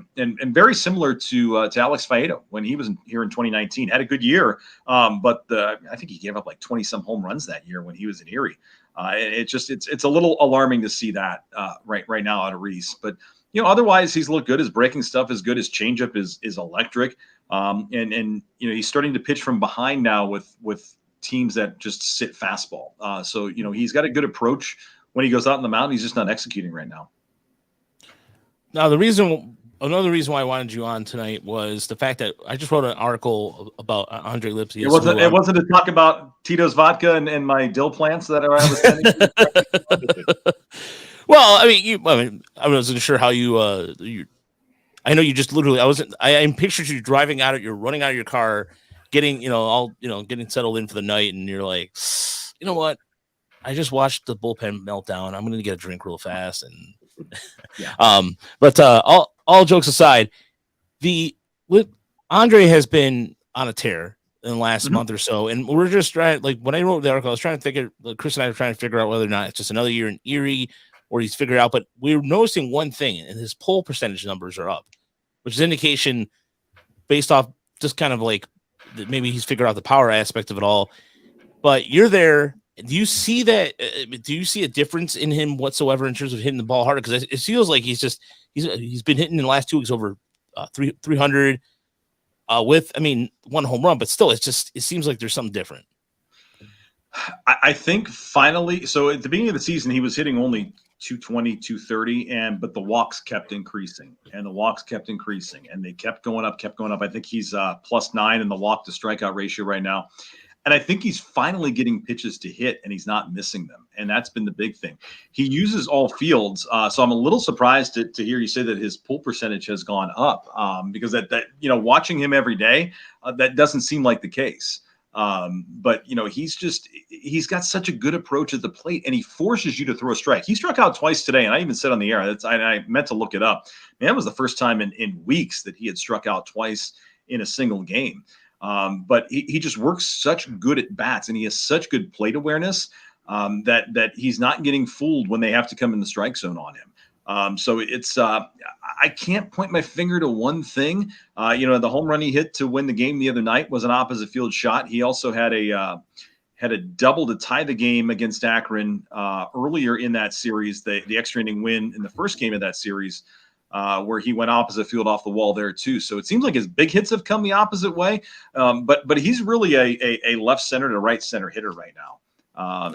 S4: very similar to Alex Faedo when he was here in 2019. Had a good year, but I think he gave up like 20 some home runs that year when he was in Erie. It's a little alarming to see that right now out of Reese. But otherwise he's looked good. His breaking stuff is good. His changeup is electric, and he's starting to pitch from behind now with teams that just sit fastball. So he's got a good approach when he goes out on the mound. He's just not executing right now.
S1: Now, another reason why I wanted you on tonight was the fact that I just wrote an article about Andre Lipsy.
S4: It wasn't to talk about Tito's vodka and my dill plants that I was sending.
S1: Well, I wasn't sure how you. I know you just literally. I pictured you running out of your car, getting getting settled in for the night, and you're like, you know what? I just watched the bullpen meltdown. I'm going to get a drink real fast and.
S4: Yeah.
S1: But all jokes aside, Andre has been on a tear in the last month or so, and we're just trying. Like when I wrote the article, I was trying to figure. Chris and I were trying to figure out whether or not it's just another year in Erie, or he's figured out. But we're noticing one thing, and his pull percentage numbers are up, which is indication based off just kind of like that maybe he's figured out the power aspect of it all. But you're there. Do you see that? Do you see a difference in him whatsoever in terms of hitting the ball harder? Because it feels like he's been hitting in the last 2 weeks over 300 with 1 home run, but still it seems like there's something different.
S4: I think finally, so at the beginning of the season, he was hitting only 220, 230, but the walks kept increasing, and they kept going up. I think he's +9 in the walk to strikeout ratio right now. And I think he's finally getting pitches to hit, and he's not missing them. And that's been the big thing. He uses all fields. So I'm a little surprised to hear you say that his pull percentage has gone up, because that watching him every day, that doesn't seem like the case. But he's got such a good approach at the plate, and he forces you to throw a strike. He struck out twice today, and I even said on the air, I meant to look it up. Man, that was the first time in weeks that he had struck out twice in a single game. But he just works such good at bats, and he has such good plate awareness that he's not getting fooled when they have to come in the strike zone on him. So it's I can't point my finger to one thing. The home run he hit to win the game the other night was an opposite field shot. He also had a double to tie the game against Akron earlier in that series, the extra inning win in the first game of that series, where he went opposite field off the wall there too. So it seems like his big hits have come the opposite way. But he's really a left center to right center hitter right now.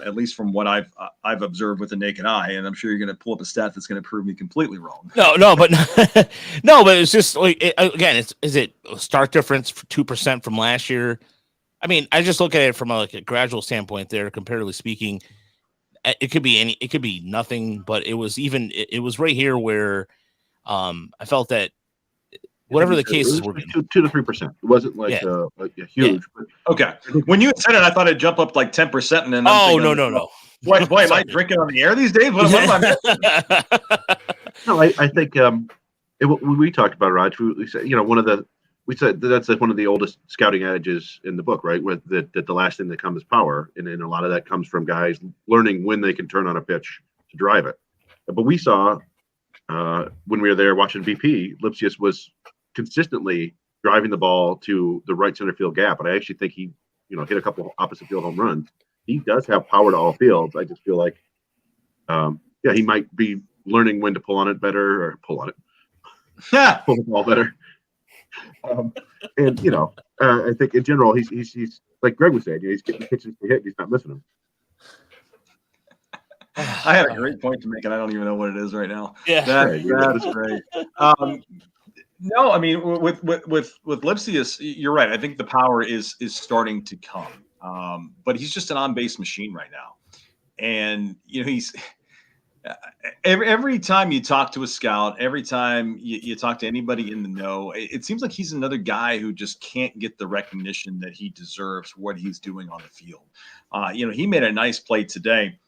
S4: At least from what I've observed with the naked eye, and I'm sure you're going to pull up a stat that's going to prove me completely wrong.
S1: No, but but it's just like, again, is it a stark difference for 2% from last year? I mean, I just look at it from a gradual standpoint there, comparatively speaking. It could be nothing, but it was right here where I felt that whatever the cases were,
S3: 2 to 3%. It wasn't like a huge.
S1: Yeah.
S3: But
S4: okay, when you said it, I thought it'd jump up like 10%, and then
S1: no.
S4: Boy, am I drinking on the air these days? What am I missing?
S3: No, I think when we talked about Raj, we said we said that's one of the oldest scouting adages in the book, right? With that the last thing that comes is power, and a lot of that comes from guys learning when they can turn on a pitch to drive it. But we saw when we were there watching BP, Lipsius was consistently driving the ball to the right center field gap, and I actually think he hit a couple opposite field home runs. He does have power to all fields. I just feel like he might be learning when to pull on it better, or pull the ball better. I think in general he's like Greg was saying, he's getting pitches to hit, and he's not missing them.
S4: I had a great point to make, and I don't even know what it is right now.
S1: Yeah,
S4: that is great. No, I mean, with Lipsius, you're right. I think the power is starting to come, but he's just an on-base machine right now, and he's every time you talk to a scout, every time you talk to anybody in the know, it seems like he's another guy who just can't get the recognition that he deserves for what he's doing on the field. He made a nice play today.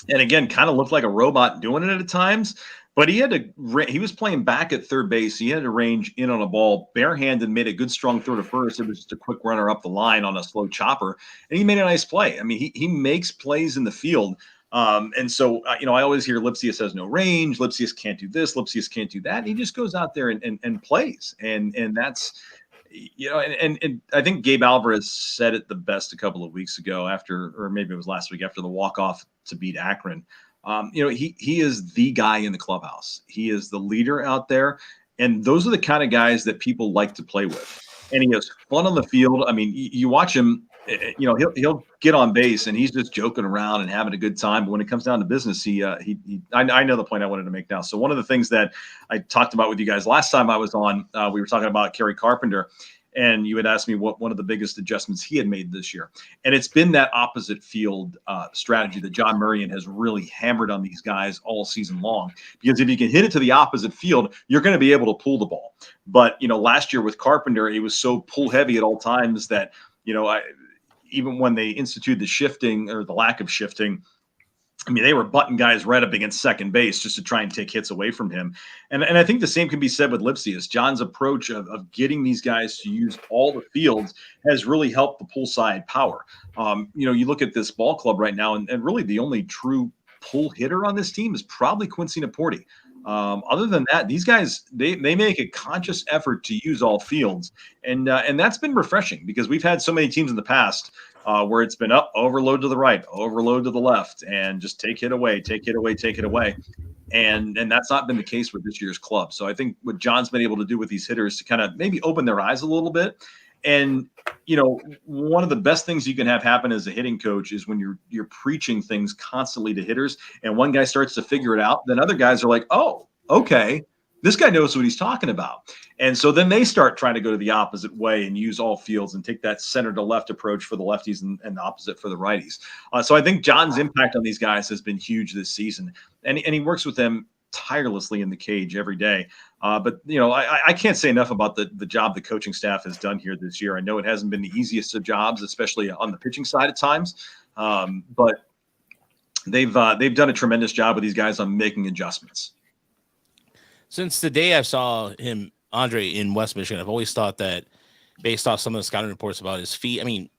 S4: And again, kind of looked like a robot doing it at times, but he was playing back at third base. He had to range in on a ball barehanded, made a good strong throw to first. It was just a quick runner up the line on a slow chopper, and he made a nice play. I mean, he makes plays in the field. And so, I always hear Lipsius has no range. Lipsius can't do this. Lipsius can't do that. And he just goes out there and plays. And that's, and I think Gabe Alvarez said it the best a couple of weeks ago or maybe it was last week after the walk-off to beat Akron. He is the guy in the clubhouse. He is the leader out there. And those are the kind of guys that people like to play with. And he has fun on the field. I mean, you watch him, he'll get on base and he's just joking around and having a good time. But when it comes down to business, I know the point I wanted to make now. So one of the things that I talked about with you guys last time I was on, we were talking about Kerry Carpenter, and you had asked me what one of the biggest adjustments he had made this year. And it's been that opposite field strategy that John Murrian has really hammered on these guys all season long. Because if you can hit it to the opposite field, you're going to be able to pull the ball. But, last year with Carpenter, he was so pull heavy at all times that, even when they instituted the shifting or the lack of shifting, I mean, they were butting guys right up against second base just to try and take hits away from him. And I think the same can be said with Lipsius. John's approach of getting these guys to use all the fields has really helped the pull side power. You look at this ball club right now, and really the only true pull hitter on this team is probably Quincy Naporti. Other than that, these guys, they make a conscious effort to use all fields. And that's been refreshing because we've had so many teams in the past where it's been overload to the right, overload to the left, and just take it away. And that's not been the case with this year's club. So I think what John's been able to do with these hitters to kind of maybe open their eyes a little bit And one of the best things you can have happen as a hitting coach is when you're preaching things constantly to hitters, and one guy starts to figure it out, then other guys are like, oh, okay, this guy knows what he's talking about. And so then they start trying to go to the opposite way and use all fields and take that center to left approach for the lefties and the opposite for the righties. So I think John's impact on these guys has been huge this season, and he works with them tirelessly in the cage every day. But I can't say enough about the job the coaching staff has done here this year. I know it hasn't been the easiest of jobs, especially on the pitching side at times. But they've done a tremendous job with these guys on making adjustments.
S1: Since the day I saw him, Andre, in West Michigan, I've always thought that, based off some of the scouting reports about his feet, I mean,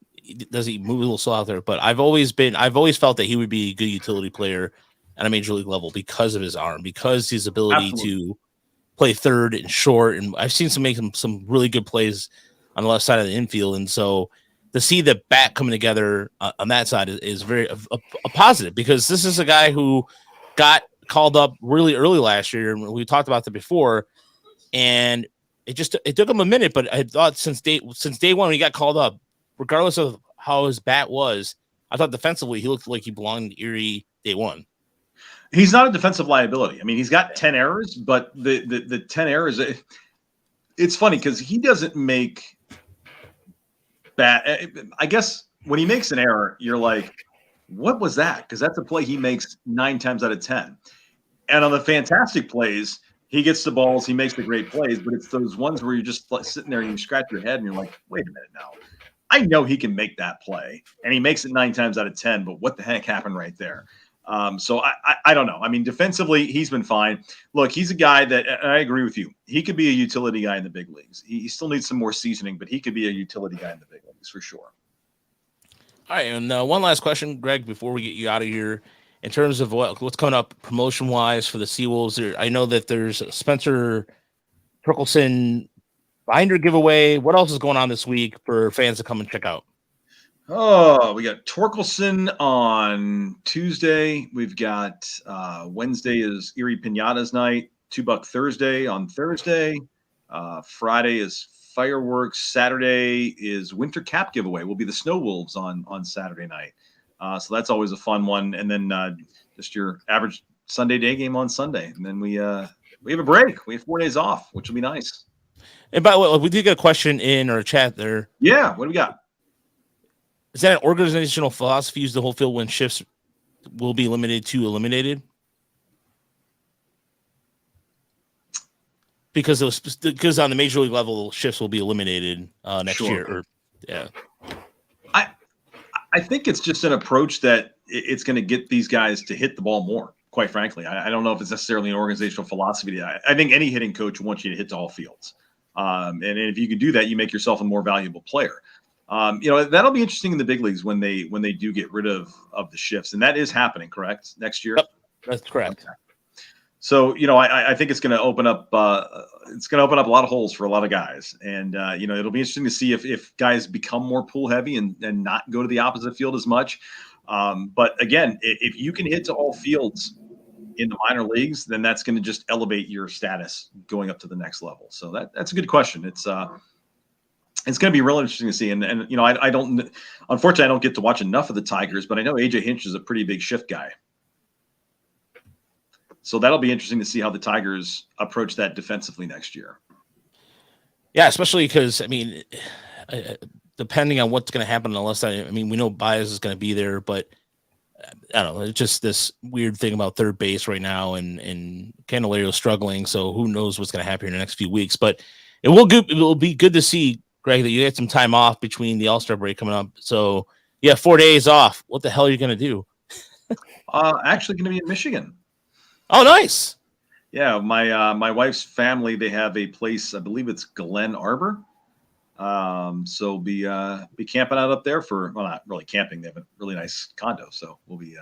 S1: does he move a little slow out there? But I've always felt that he would be a good utility player at a major league level because of his arm, because his ability to play third and short. And I've seen him make some really good plays on the left side of the infield. And so to see the bat coming together on that side is very a positive, because this is a guy who got called up really early last year. And we talked about that before. And it took him a minute, but I thought since day one when he got called up, regardless of how his bat was, I thought defensively he looked like he belonged to Erie day one.
S4: He's not a defensive liability. I mean, he's got 10 errors, but the 10 errors, it's funny because he doesn't make bad. I guess when he makes an error, you're like, what was that? Because that's a play he makes 9 times out of 10. And on the fantastic plays, he gets the balls, he makes the great plays, but it's those ones where you're just sitting there and you scratch your head and you're like, wait a minute now. I know he can make that play, and he makes it 9 times out of 10, but what the heck happened right there? So I don't know. I mean, defensively, he's been fine. Look, he's a guy that, and I agree with you, he could be a utility guy in the big leagues. He still needs some more seasoning, but he could be a utility guy in the big leagues for sure.
S1: All right, and one last question, Greg, before we get you out of here. In terms of what's coming up promotion-wise for the SeaWolves, I know that there's a Spencer Torkelson binder giveaway. What else is going on this week for fans to come and check out?
S4: Oh, we got Torkelson on Tuesday. We've got Wednesday is Erie Pinatas night. $2 Thursday on Thursday. Friday is fireworks. Saturday is winter cap giveaway. Will be the Snow Wolves on Saturday night. So that's always a fun one. And then just your average Sunday day game on Sunday. And then we have a break. We have 4 days off, which will be nice.
S1: And by the way, we did get a question in our chat there.
S4: Yeah, what do we got?
S1: Is that an organizational philosophy? Use the whole field when shifts will be limited to eliminated? Because on the major league level, shifts will be eliminated next year. Or, yeah.
S4: I think it's just an approach that it's going to get these guys to hit the ball more, quite frankly. I don't know if it's necessarily an organizational philosophy. I think any hitting coach wants you to hit to all fields. And if you can do that, you make yourself a more valuable player. That'll be interesting in the big leagues when they do get rid of the shifts. And that is happening, correct? Next year?
S1: Yep, that's correct.
S4: Okay. So, I think it's going to open up a lot of holes for a lot of guys. And, it'll be interesting to see if guys become more pull heavy and not go to the opposite field as much. But again, if you can hit to all fields in the minor leagues, then that's going to just elevate your status going up to the next level. So that's a good question. It's going to be real interesting to see. And unfortunately, I don't get to watch enough of the Tigers, but I know AJ Hinch is a pretty big shift guy. So that'll be interesting to see how the Tigers approach that defensively next year.
S1: Yeah, especially because, depending on what's going to happen on the left side, we know Baez is going to be there, but I don't know. It's just this weird thing about third base right now, and Candelario's struggling, so who knows what's going to happen in the next few weeks. But it will be good to see, Greg, that you get some time off between the All-Star break coming up. So, 4 days off. What the hell are you going to do?
S4: Actually going to be in Michigan.
S1: Oh, nice.
S4: Yeah, my wife's family, they have a place, I believe it's Glen Arbor. So be camping out up there not really camping. They have a really nice condo, so we'll be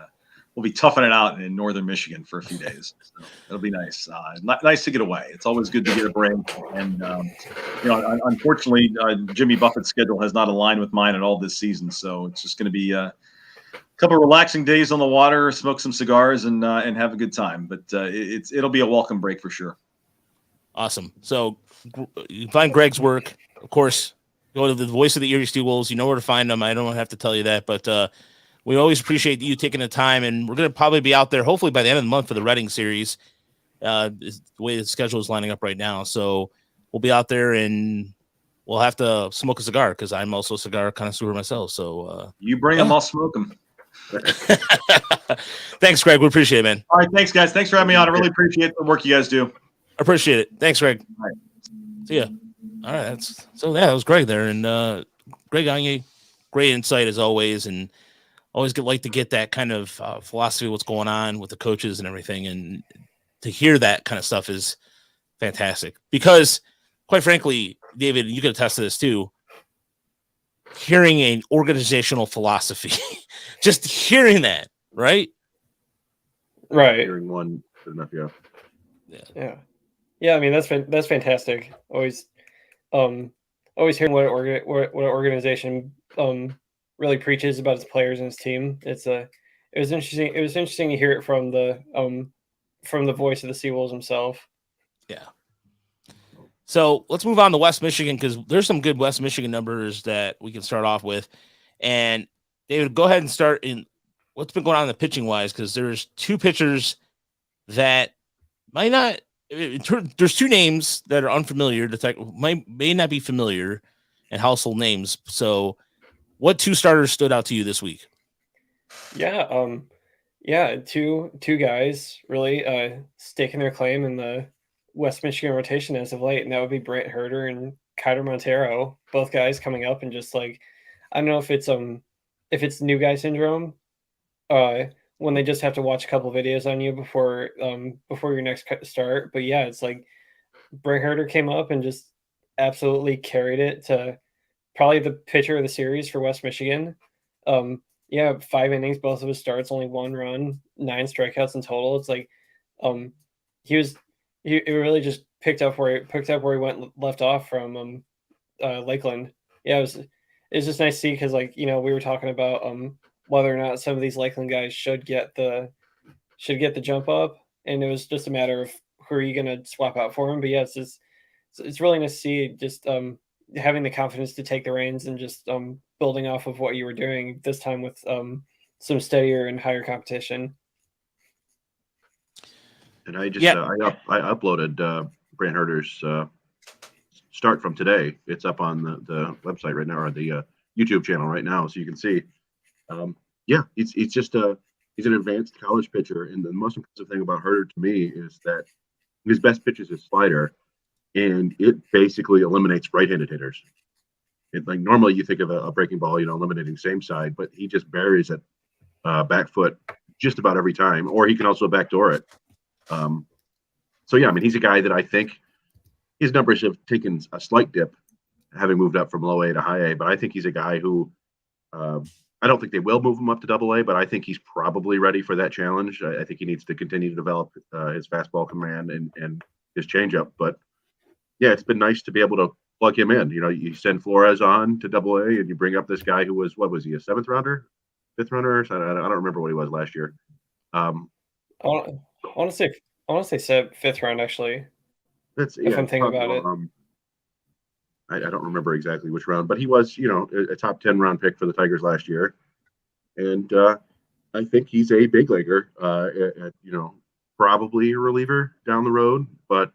S4: toughing it out in northern Michigan for a few days. So it'll be nice. Nice to get away. It's always good to get a break. And unfortunately, Jimmy Buffett's schedule has not aligned with mine at all this season, so it's just going to be couple of relaxing days on the water, smoke some cigars, and have a good time. But it'll be a welcome break for sure.
S1: Awesome. So you find Greg's work, of course. go to the voice of the Erie SeaWolves. You know where to find them. I don't have to tell you that, but we always appreciate you taking the time, and we're going to probably be out there hopefully by the end of the month for the Reading series. Is the way the schedule is lining up right now. So we'll be out there and we'll have to smoke a cigar because I'm also a cigar connoisseur myself. So
S4: you bring them, I'll smoke them.
S1: Thanks, Greg. We appreciate it, man.
S4: All right. Thanks, guys. Thanks for having me on. I really appreciate the work you guys do.
S1: Appreciate it. Thanks, Greg.
S4: All right.
S1: See ya. All right. That was Greg there. And Greg Gania, great insight as always. And always like to get that kind of philosophy of what's going on with the coaches and everything. And to hear that kind of stuff is fantastic because, quite frankly, David, you can attest to this too. Hearing an organizational philosophy, just hearing that, right?
S2: Right.
S3: Hearing one good enough,
S2: Yeah. I mean, that's fantastic. Always hearing what an organization really preaches about its players and its team. It was interesting. It was interesting to hear it from the voice of the SeaWolves himself.
S1: Yeah. So let's move on to West Michigan because there's some good West Michigan numbers that we can start off with. And David, go ahead and start in what's been going on in the pitching wise because there's two pitchers that might not. There's two names that are unfamiliar. May not be familiar and household names. So, what two starters stood out to you this week?
S2: Yeah, two guys really staking their claim in the West Michigan rotation as of late, and that would be Brant Herter and Kyler Montero. Both guys coming up and just like I don't know if it's new guy syndrome, when they just have to watch a couple videos on you before your next start. But yeah, it's like Brant Herter came up and just absolutely carried it to probably the pitcher of the series for West Michigan. 5 innings, both of his starts, only 1 run, 9 strikeouts in total. It's like he really just picked up where he left off from Lakeland. Yeah, it was just nice to see because we were talking about whether or not some of these Lakeland guys should get the jump up, and it was just a matter of who are you going to swap out for him. But yeah, it's really nice to see just having the confidence to take the reins and just building off of what you were doing this time with some steadier and higher competition.
S3: And I just I uploaded Brant Herter's start from today. It's up on the website right now, or the YouTube channel right now, so you can see. He's just he's an advanced college pitcher, and the most impressive thing about Herter to me is that his best pitch is his slider, and it basically eliminates right-handed hitters. Like normally you think of a breaking ball, eliminating same side, but he just buries it back foot just about every time, or he can also backdoor it. He's a guy that I think his numbers have taken a slight dip, having moved up from low A to high A. But I think he's a guy who I don't think they will move him up to double A, but I think he's probably ready for that challenge. I think he needs to continue to develop his fastball command and his changeup. But yeah, it's been nice to be able to plug him in. You send Flores on to double A and you bring up this guy who was, what was he, a 7th rounder, 5th runner? I don't remember what he was last year.
S2: I want to say 5th round, actually. If I'm thinking about it.
S3: I don't remember exactly which round, but he was, a top 10 round pick for the Tigers last year. And I think he's a big leaguer, probably a reliever down the road, but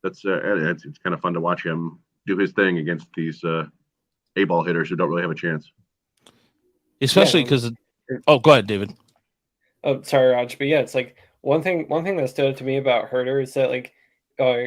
S3: it's kind of fun to watch him do his thing against these A-ball hitters who don't really have a chance.
S1: Especially because go ahead, David.
S2: Oh, sorry, Raj, but yeah, it's like one thing that stood out to me about Herter is that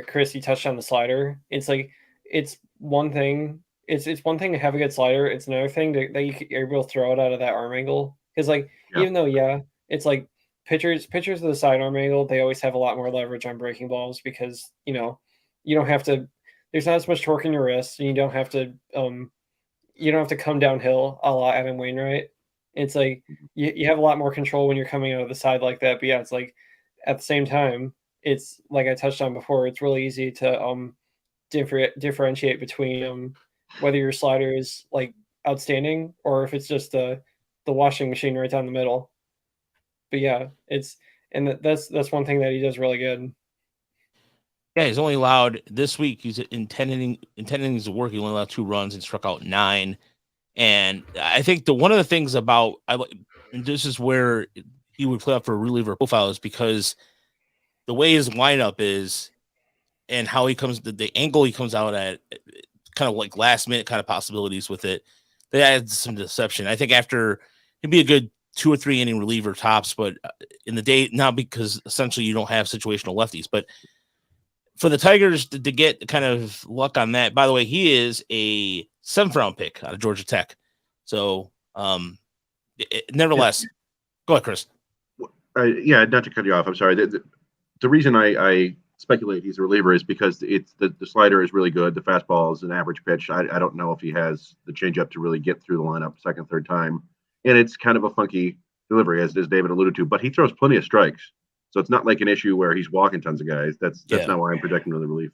S2: Chris, you touched on the slider. It's like it's one thing. It's one thing to have a good slider. It's another thing that you're able to throw it out of that arm angle. Because even though it's like pitchers with the side arm angle, they always have a lot more leverage on breaking balls because you don't have to. There's not as much torque in your wrist, and you don't have to come downhill a la Adam Wainwright. It's like you have a lot more control when you're coming out of the side like that. But yeah, it's like at the same time, it's like I touched on before. It's really easy to differentiate between whether your slider is like outstanding or if it's just the washing machine right down the middle. But yeah, that's one thing that he does really good.
S1: Yeah, he's only allowed this week. He's in 10 innings of work. He only allowed 2 runs and struck out 9. And I think one of the things about and this is where he would play up for a reliever profile is because the way his lineup is and how he comes, the angle he comes out at, kind of like last minute kind of possibilities with it. They add some deception. I think after he'd be a good 2 or 3 inning reliever tops, but in the day, not because essentially you don't have situational lefties, but for the Tigers to get kind of luck on that. By the way, he is a 7th round pick out of Georgia Tech. So, nevertheless, go ahead, Chris.
S3: Yeah, not to cut you off. I'm sorry. The reason I speculate he's a reliever is because it's the slider is really good. The fastball is an average pitch. I don't know if he has the changeup to really get through the lineup second, third time. And it's kind of a funky delivery, as David alluded to, but he throws plenty of strikes. So it's not like an issue where he's walking tons of guys. That's not why I'm projecting to the relief.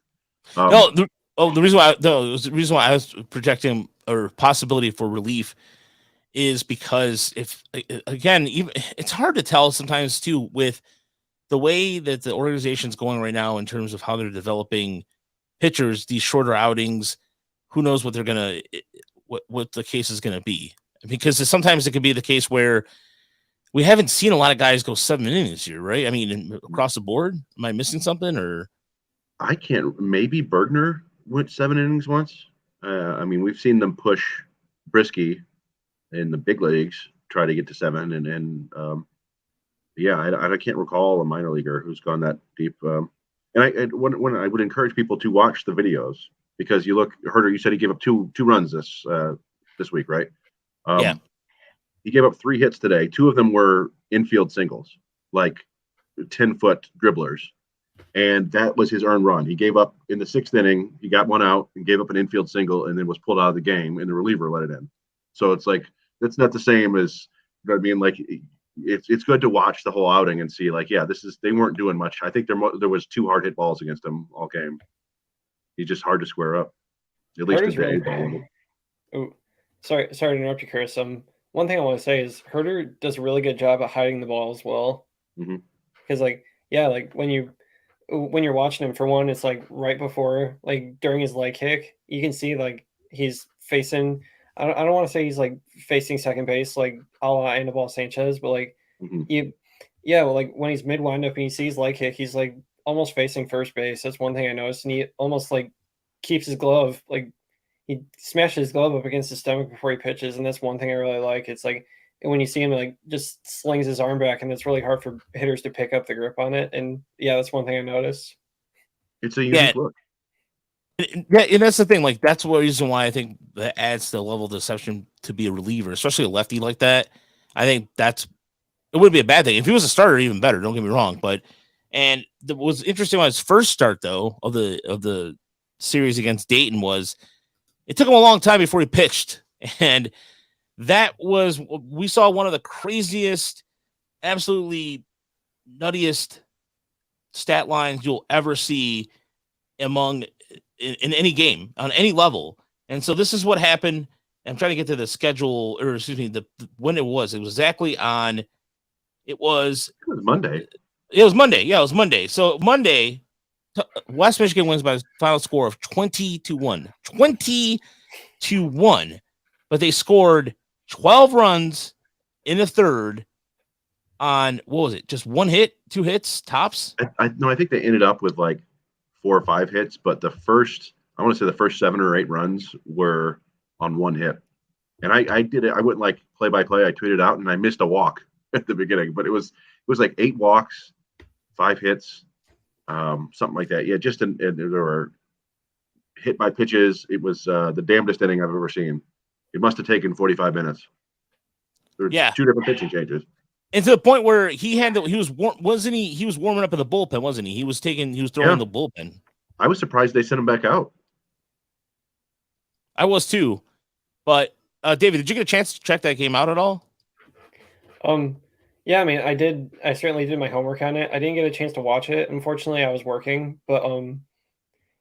S1: The reason why I was projecting or possibility for relief is because if again, even it's hard to tell sometimes too with the way that the organization's going right now in terms of how they're developing pitchers, these shorter outings. Who knows what they're gonna what the case is gonna be? Because sometimes it could be the case where we haven't seen a lot of guys go 7 innings here, right? I mean, across the board, am I missing something? Or
S3: I can't. Maybe Bergner went 7 innings once. I mean, we've seen them push Brisky in the big leagues, try to get to 7, and I can't recall a minor leaguer who's gone that deep. And I would encourage people to watch the videos because you look. Herder, you said he gave up two runs this week, right?
S1: Yeah.
S3: He gave up 3 hits today. 2 of them were infield singles, like 10-foot dribblers. And that was his earned run. He gave up in the 6th inning. He got 1 out and gave up an infield single and then was pulled out of the game, and the reliever let it in. So it's like, that's not the same as, you know what I mean? Like, it's good to watch the whole outing and see, like, yeah, they weren't doing much. I think there was 2 hard hit balls against him all game. He's just hard to square up. At least today.
S2: Really sorry to interrupt you, Chris. One thing I want to say is Herder does a really good job at hiding the ball as well. Because when you're watching him, for one, it's like right before, like during his leg kick, you can see like he's facing. I don't want to say he's like facing second base like a la Anibal Sanchez, but like like when he's mid windup and he sees leg kick, he's like almost facing first base. That's one thing I noticed, and he almost like keeps his glove, like he smashes his glove up against his stomach before he pitches, and that's one thing I really like. It's like when you see him like just slings his arm back, and it's really hard for hitters to pick up the grip on it. And yeah, that's one thing I noticed.
S3: It's a unique look.
S1: Yeah, and that's the thing. Like, that's one reason why I think that adds the level of deception to be a reliever, especially a lefty like that. I think it would be a bad thing. If he was a starter, even better. Don't get me wrong. But what was interesting about his first start though of the series against Dayton was it took him a long time before he pitched, and that was we saw one of the craziest, absolutely nuttiest stat lines you'll ever see in any game on any level. And so this is what happened. I'm trying to get to the schedule, or excuse me, when it was exactly on. It was
S3: Monday.
S1: It was Monday. Yeah, it was Monday. So Monday, West Michigan wins by a final score of 20-1. 20-1. But they scored 12 runs in the third on, what was it? Just 1 hit, 2 hits, tops?
S3: I think they ended up with like 4 or 5 hits, but I want to say the first 7 or 8 runs were on 1 hit. And I did it. I went like play by play. I tweeted out and I missed a walk at the beginning, but it was like 8 walks, 5 hits, something like that. Yeah, and there were hit by pitches. It was the damnedest inning I've ever seen. It must have taken 45 minutes. There were 2 different pitching changes. And
S1: to the point where he was warming up in the bullpen, wasn't he? He was throwing the bullpen.
S3: I was surprised they sent him back out.
S1: I was too. But David, did you get a chance to check that game out at all?
S2: Yeah, I mean, I did. I certainly did my homework on it. I didn't get a chance to watch it. Unfortunately, I was working. But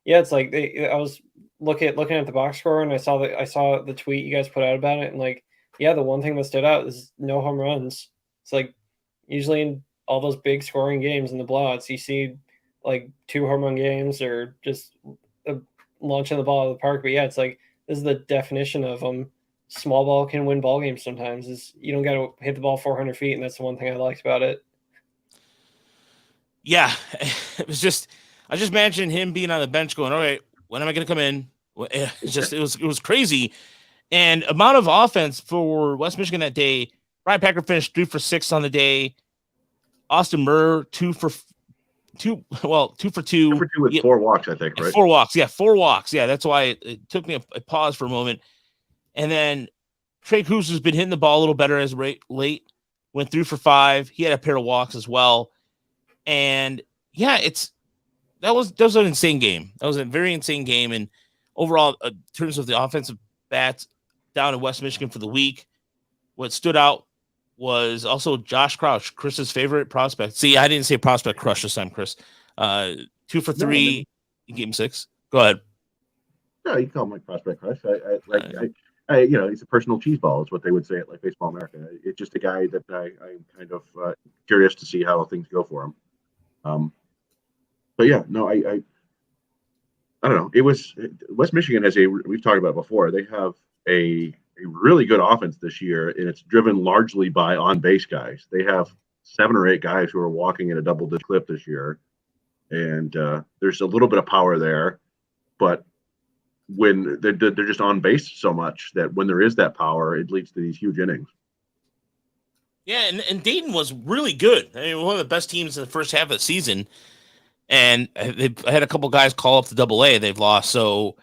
S2: yeah, it's like I was looking at the box score, and I saw the tweet you guys put out about it, and like, yeah, the one thing that stood out is no home runs. It's like usually in all those big scoring games in the blowouts, you see like 2 home run games or just launching the ball out of the park. But yeah, it's like this is the definition of small ball can win ball games sometimes. Is you don't got to hit the ball 400 feet, and that's the one thing I liked about it.
S1: Yeah, it was just I just imagine him being on the bench going, all right, when am I going to come in? It was crazy. And amount of offense for West Michigan that day. Brian Packer finished 3 for 6 on the day. Austin Murr 2 for 2. Well, 2 for 2.
S3: 2 for 2 with 4 walks, I think, right?
S1: 4 walks. Yeah, 4 walks. Yeah, that's why it took me a pause for a moment. And then Trey Cruz has been hitting the ball a little better as late. Went 3 for 5. He had a pair of walks as well. And yeah, that was an insane game. That was a very insane game. And overall, in terms of the offensive bats down in West Michigan for the week, what stood out was also Josh Crouch, Chris's favorite prospect. See, I didn't say prospect crush this time, Chris. 2 for 3 in game 6. Go ahead.
S3: No, you call him like prospect crush. I he's a personal cheese ball is what they would say at like Baseball America. It's just a guy that I'm kind of curious to see how things go for him. But yeah, no, I don't know. It was West Michigan we've talked about it before. They have a really good offense this year, and it's driven largely by on-base guys. They have 7 or 8 guys who are walking at a double-digit clip this year, and there's a little bit of power there, but when they're just on base so much that when there is that power, it leads to these huge innings.
S1: Yeah, and Dayton was really good. I mean, one of the best teams in the first half of the season, and they've had a couple guys call up to Double-A. They've lost, so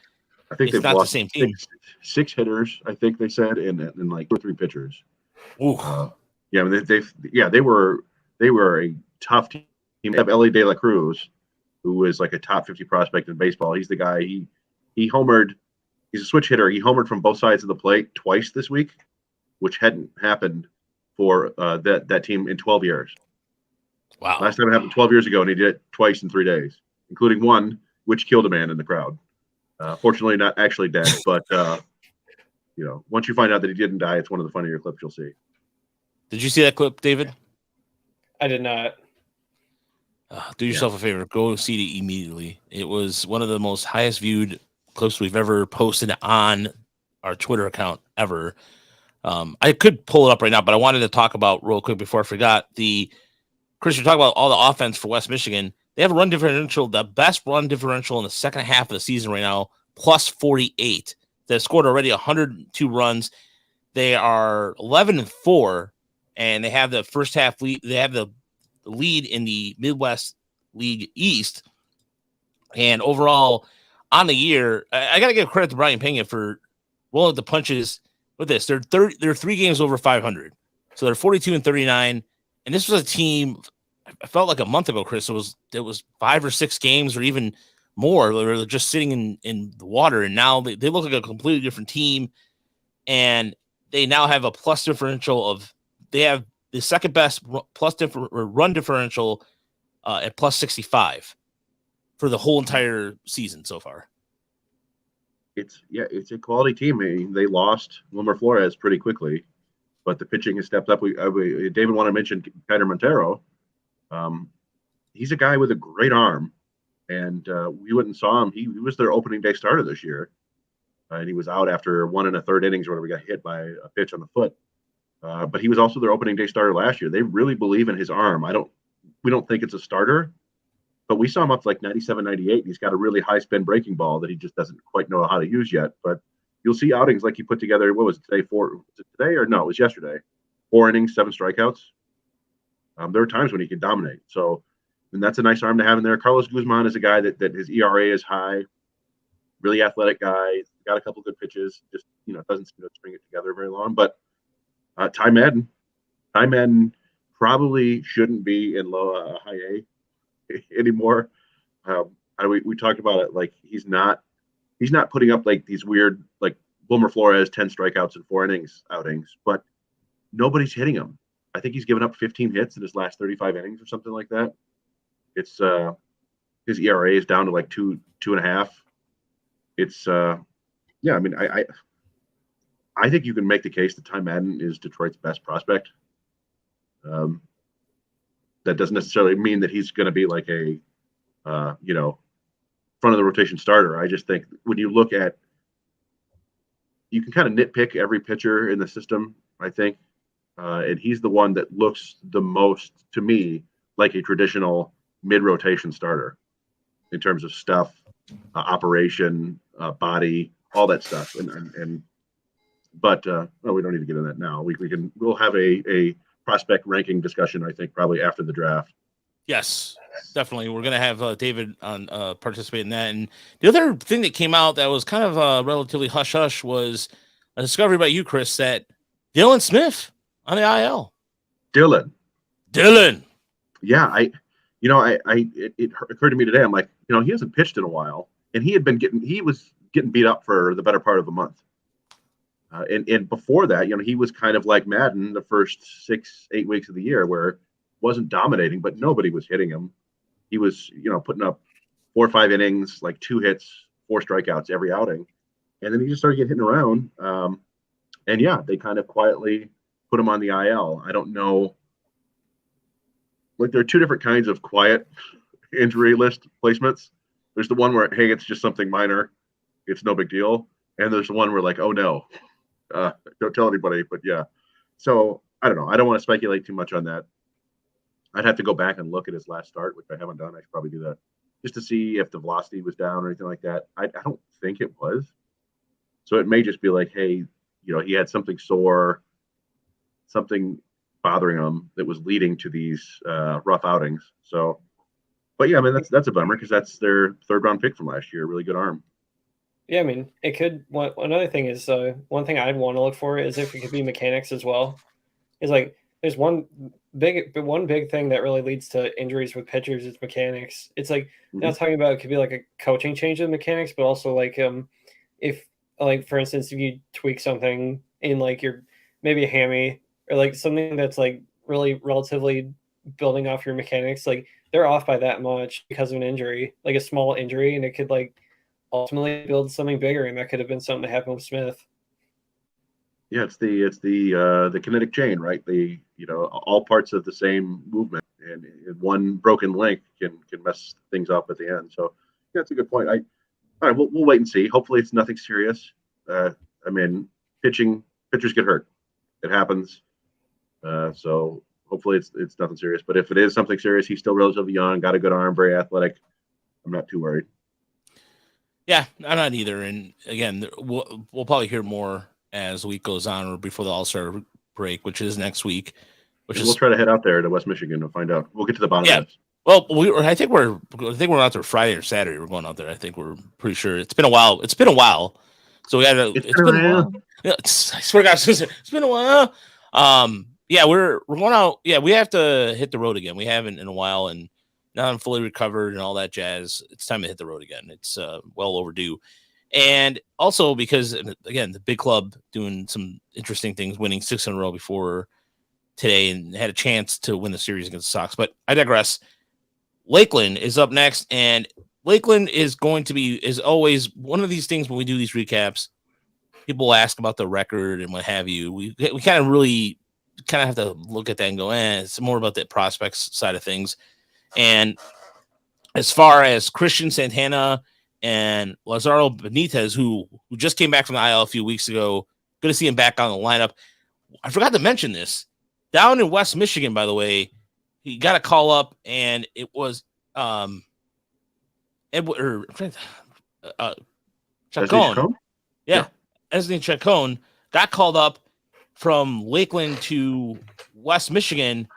S3: I think
S1: it's
S3: they've
S1: not
S3: lost
S1: the same team.
S3: 6 hitters, I think they said, and like 2 or 3 pitchers. Yeah, I mean, they were a tough team. They have Ellie De La Cruz, who is like a top 50 prospect in baseball. He's the guy. He homered. He's a switch hitter. He homered from both sides of the plate twice this week, which hadn't happened for that team in 12 years.
S1: Wow.
S3: Last time it happened 12 years ago, and he did it twice in 3 days, including one which killed a man in the crowd. Fortunately, not actually dead, but once you find out that he didn't die, it's one of the funnier clips you'll see.
S1: Did you see that clip, David?
S2: I did not.
S1: Do yourself a favor. Go see it immediately. It was one of the most highest viewed clips we've ever posted on our Twitter account ever. I could pull it up right now, but I wanted to talk about real quick before I forgot. Chris, you're talking about all the offense for West Michigan. They have a run differential, the best run differential in the second half of the season right now, plus 48. They've scored already 102 runs. They are 11-4, and they have the first half lead. They have the lead in the Midwest League East. And overall, on the year, I got to give credit to Brian Pena for rolling the punches with this. They're 3 games over 500. So they're 42-39. And this was a team, I felt like a month ago, Chris, it was 5 or 6 games or even more. They were just sitting in the water. And now they look like a completely different team. And they now have a plus differential they have the second best run differential at plus 65 for the whole entire season so far.
S3: It's a quality team. I mean, they lost Wilmer Flores pretty quickly, but the pitching has stepped up. David wanted to mention Kyler Montero. He's a guy with a great arm, and we went and saw him. He was their opening day starter this year, and he was out after 1 1/3 innings or whatever. He got hit by a pitch on the foot. But he was also their opening day starter last year. They really believe in his arm. We don't think it's a starter, but we saw him up to like 97, 98. And he's got a really high spin breaking ball that he just doesn't quite know how to use yet. But you'll see outings like he put together. What was it today? Was it today or no? It was yesterday. 4 innings, 7 strikeouts. There are times when he can dominate. So, and that's a nice arm to have in there. Carlos Guzman is a guy that his ERA is high. Really athletic guy. Got a couple good pitches. Just doesn't seem to string it together very long. But Ty Madden probably shouldn't be in high A anymore. We talked about it. Like he's not putting up like these weird like Wilmer Flores 10 strikeouts in 4 innings outings, but nobody's hitting him. I think he's given up 15 hits in his last 35 innings or something like that. It's his ERA is down to like 2.5. It's I mean I think you can make the case that Ty Madden is Detroit's best prospect. That doesn't necessarily mean that he's going to be like a front of the rotation starter. I just think when you look at, you can kind of nitpick every pitcher in the system, I think. And he's the one that looks the most, to me, like a traditional mid-rotation starter in terms of stuff, operation, body, all that stuff. But we don't need to get into that now. We'll have a prospect ranking discussion, I think, probably after the draft.
S1: Yes, definitely. We're going to have David on participate in that. And the other thing that came out that was kind of relatively hush-hush was a discovery by you, Chris, that Dylan Smith on the IL.
S3: Dylan. Yeah, it occurred to me today. I'm like, he hasn't pitched in a while, and he was getting beat up for the better part of a month. And before that, he was kind of like Madden the first 6-8 weeks of the year, where wasn't dominating, but nobody was hitting him. He was, putting up 4 or 5 innings, like 2 hits, 4 strikeouts every outing. And then he just started getting hit around. And yeah, they kind of quietly put him on the IL. I don't know. Like, there are 2 different kinds of quiet injury list placements. There's the one where, hey, it's just something minor. It's no big deal. And there's the one where, like, oh no, don't tell anybody. But yeah. So I don't know. I don't want to speculate too much on that. I'd have to go back and look at his last start, which I haven't done. I should probably do that just to see if the velocity was down or anything like that. I don't think it was. So it may just be like, hey, he had something sore, something bothering him that was leading to these rough outings. So, but yeah, I mean, that's a bummer because that's their 3rd round pick from last year. Really good arm.
S2: Yeah, I mean, it could. Another thing is, one thing I'd want to look for is if it could be mechanics as well. Is like, there's one big thing that really leads to injuries with pitchers is mechanics. It's like, not talking about, it could be like a coaching change in mechanics, but also like if, like, for instance, if you tweak something in like your maybe a hammy or like something that's like really relatively building off your mechanics, like they're off by that much because of an injury, like a small injury, and it could like ultimately build something bigger, and that could have been something that happened with Smith.
S3: Yeah, it's the kinetic chain, right? All parts of the same movement, and one broken link can mess things up at the end. So yeah, that's a good point. All right, we'll wait and see. Hopefully, it's nothing serious. I mean, pitchers get hurt. It happens. So hopefully, it's nothing serious. But if it is something serious, he's still relatively young, got a good arm, very athletic. I'm not too worried.
S1: Yeah, I'm not either. And again, we'll probably hear more as the week goes on or before the All-Star break, which is next week.
S3: We'll try to head out there to West Michigan to find out. We'll get to the bottom of this.
S1: Well, I think we're out there Friday or Saturday. We're going out there. I think we're pretty sure. It's been a while. So we had it's been a while. Yeah, I swear to God, it's been a while. Yeah, we're going out. Yeah, we have to hit the road again. We haven't in a while, and now I'm fully recovered and all that jazz. It's time to hit the road again. It's well overdue. And also because, again, the big club doing some interesting things, winning 6 in a row before today and had a chance to win the series against the Sox. But I digress. Lakeland is up next, and Lakeland is going to be, is always one of these things when we do these recaps, people ask about the record and what have you. We kind of have to look at that and go, it's more about the prospects side of things. And as far as Christian Santana and Lazaro Benitez, who just came back from the IL a few weeks ago, good to see him back on the lineup. I forgot to mention this. Down in West Michigan, by the way, he got a call up, and it was Chacon. Yeah, Esney Chacon got called up from Lakeland to West Michigan,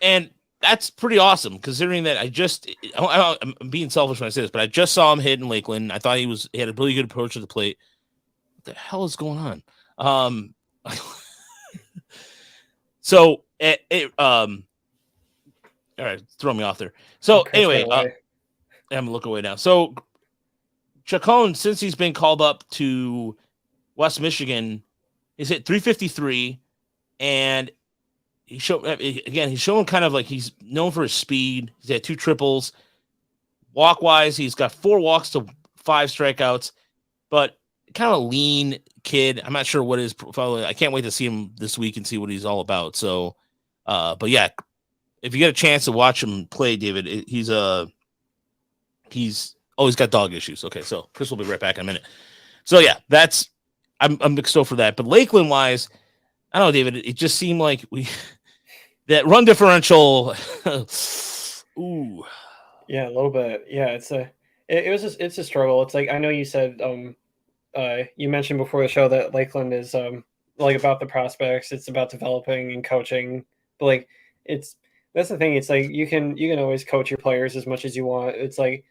S1: and that's pretty awesome considering that I'm being selfish when I say this, but I just saw him hit in Lakeland. I thought he had a really good approach to the plate. What the hell is going on? So all right, throw me off there. So anyway, I'm looking away now. So Chacon, since he's been called up to West Michigan, he's hit 353, and he's showing kind of like he's known for his speed. He's had 2 triples. Walk wise, he's got 4 walks to 5 strikeouts, but kind of a lean kid. I'm not sure what his profile is. I can't wait to see him this week and see what he's all about. So, but yeah, if you get a chance to watch him play, David, he's he's got dog issues. Okay, so Chris will be right back in a minute. So yeah, I'm mixed over that. But Lakeland wise, I don't know, David. It just seemed like that run differential. Ooh.
S2: Yeah, a little bit. Yeah, it's a struggle. It's like, I know you said you mentioned before the show that Lakeland is like about the prospects, it's about developing and coaching. But like that's the thing. It's like you can always coach your players as much as you want. It's like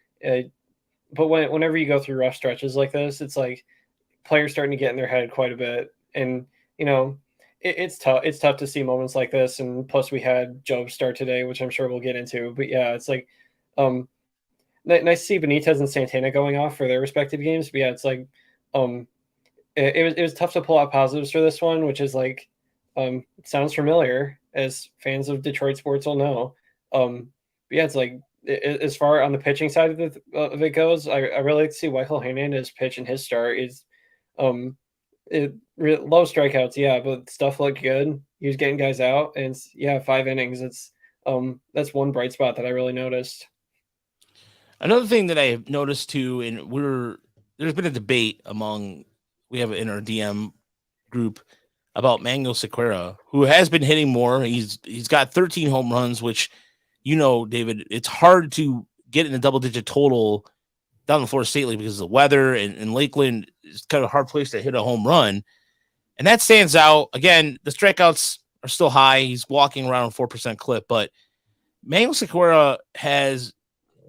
S2: but whenever you go through rough stretches like this, it's like players starting to get in their head quite a bit. And it's tough. It's tough to see moments like this. And plus we had Job start today, which I'm sure we'll get into. But yeah, it's like nice to see Benitez and Santana going off for their respective games. But yeah, it's like it was tough to pull out positives for this one, which is like it sounds familiar, as fans of Detroit sports will know. But yeah, it's like as far on the pitching side of it goes, I really like to see Michael Hernandez pitch in his start. Is low strikeouts, yeah, but stuff looked good. He was getting guys out, and 5 innings. It's that's one bright spot that I really noticed.
S1: Another thing that I have noticed too, and there's been a debate we have in our DM group about Manuel Secura, who has been hitting more. He's got 13 home runs, which, David, it's hard to get in a double-digit total down the Florida State League because of the weather, and Lakeland is kind of a hard place to hit a home run. And that stands out. Again, the strikeouts are still high. He's walking around a 4% clip, but Manuel Secura has,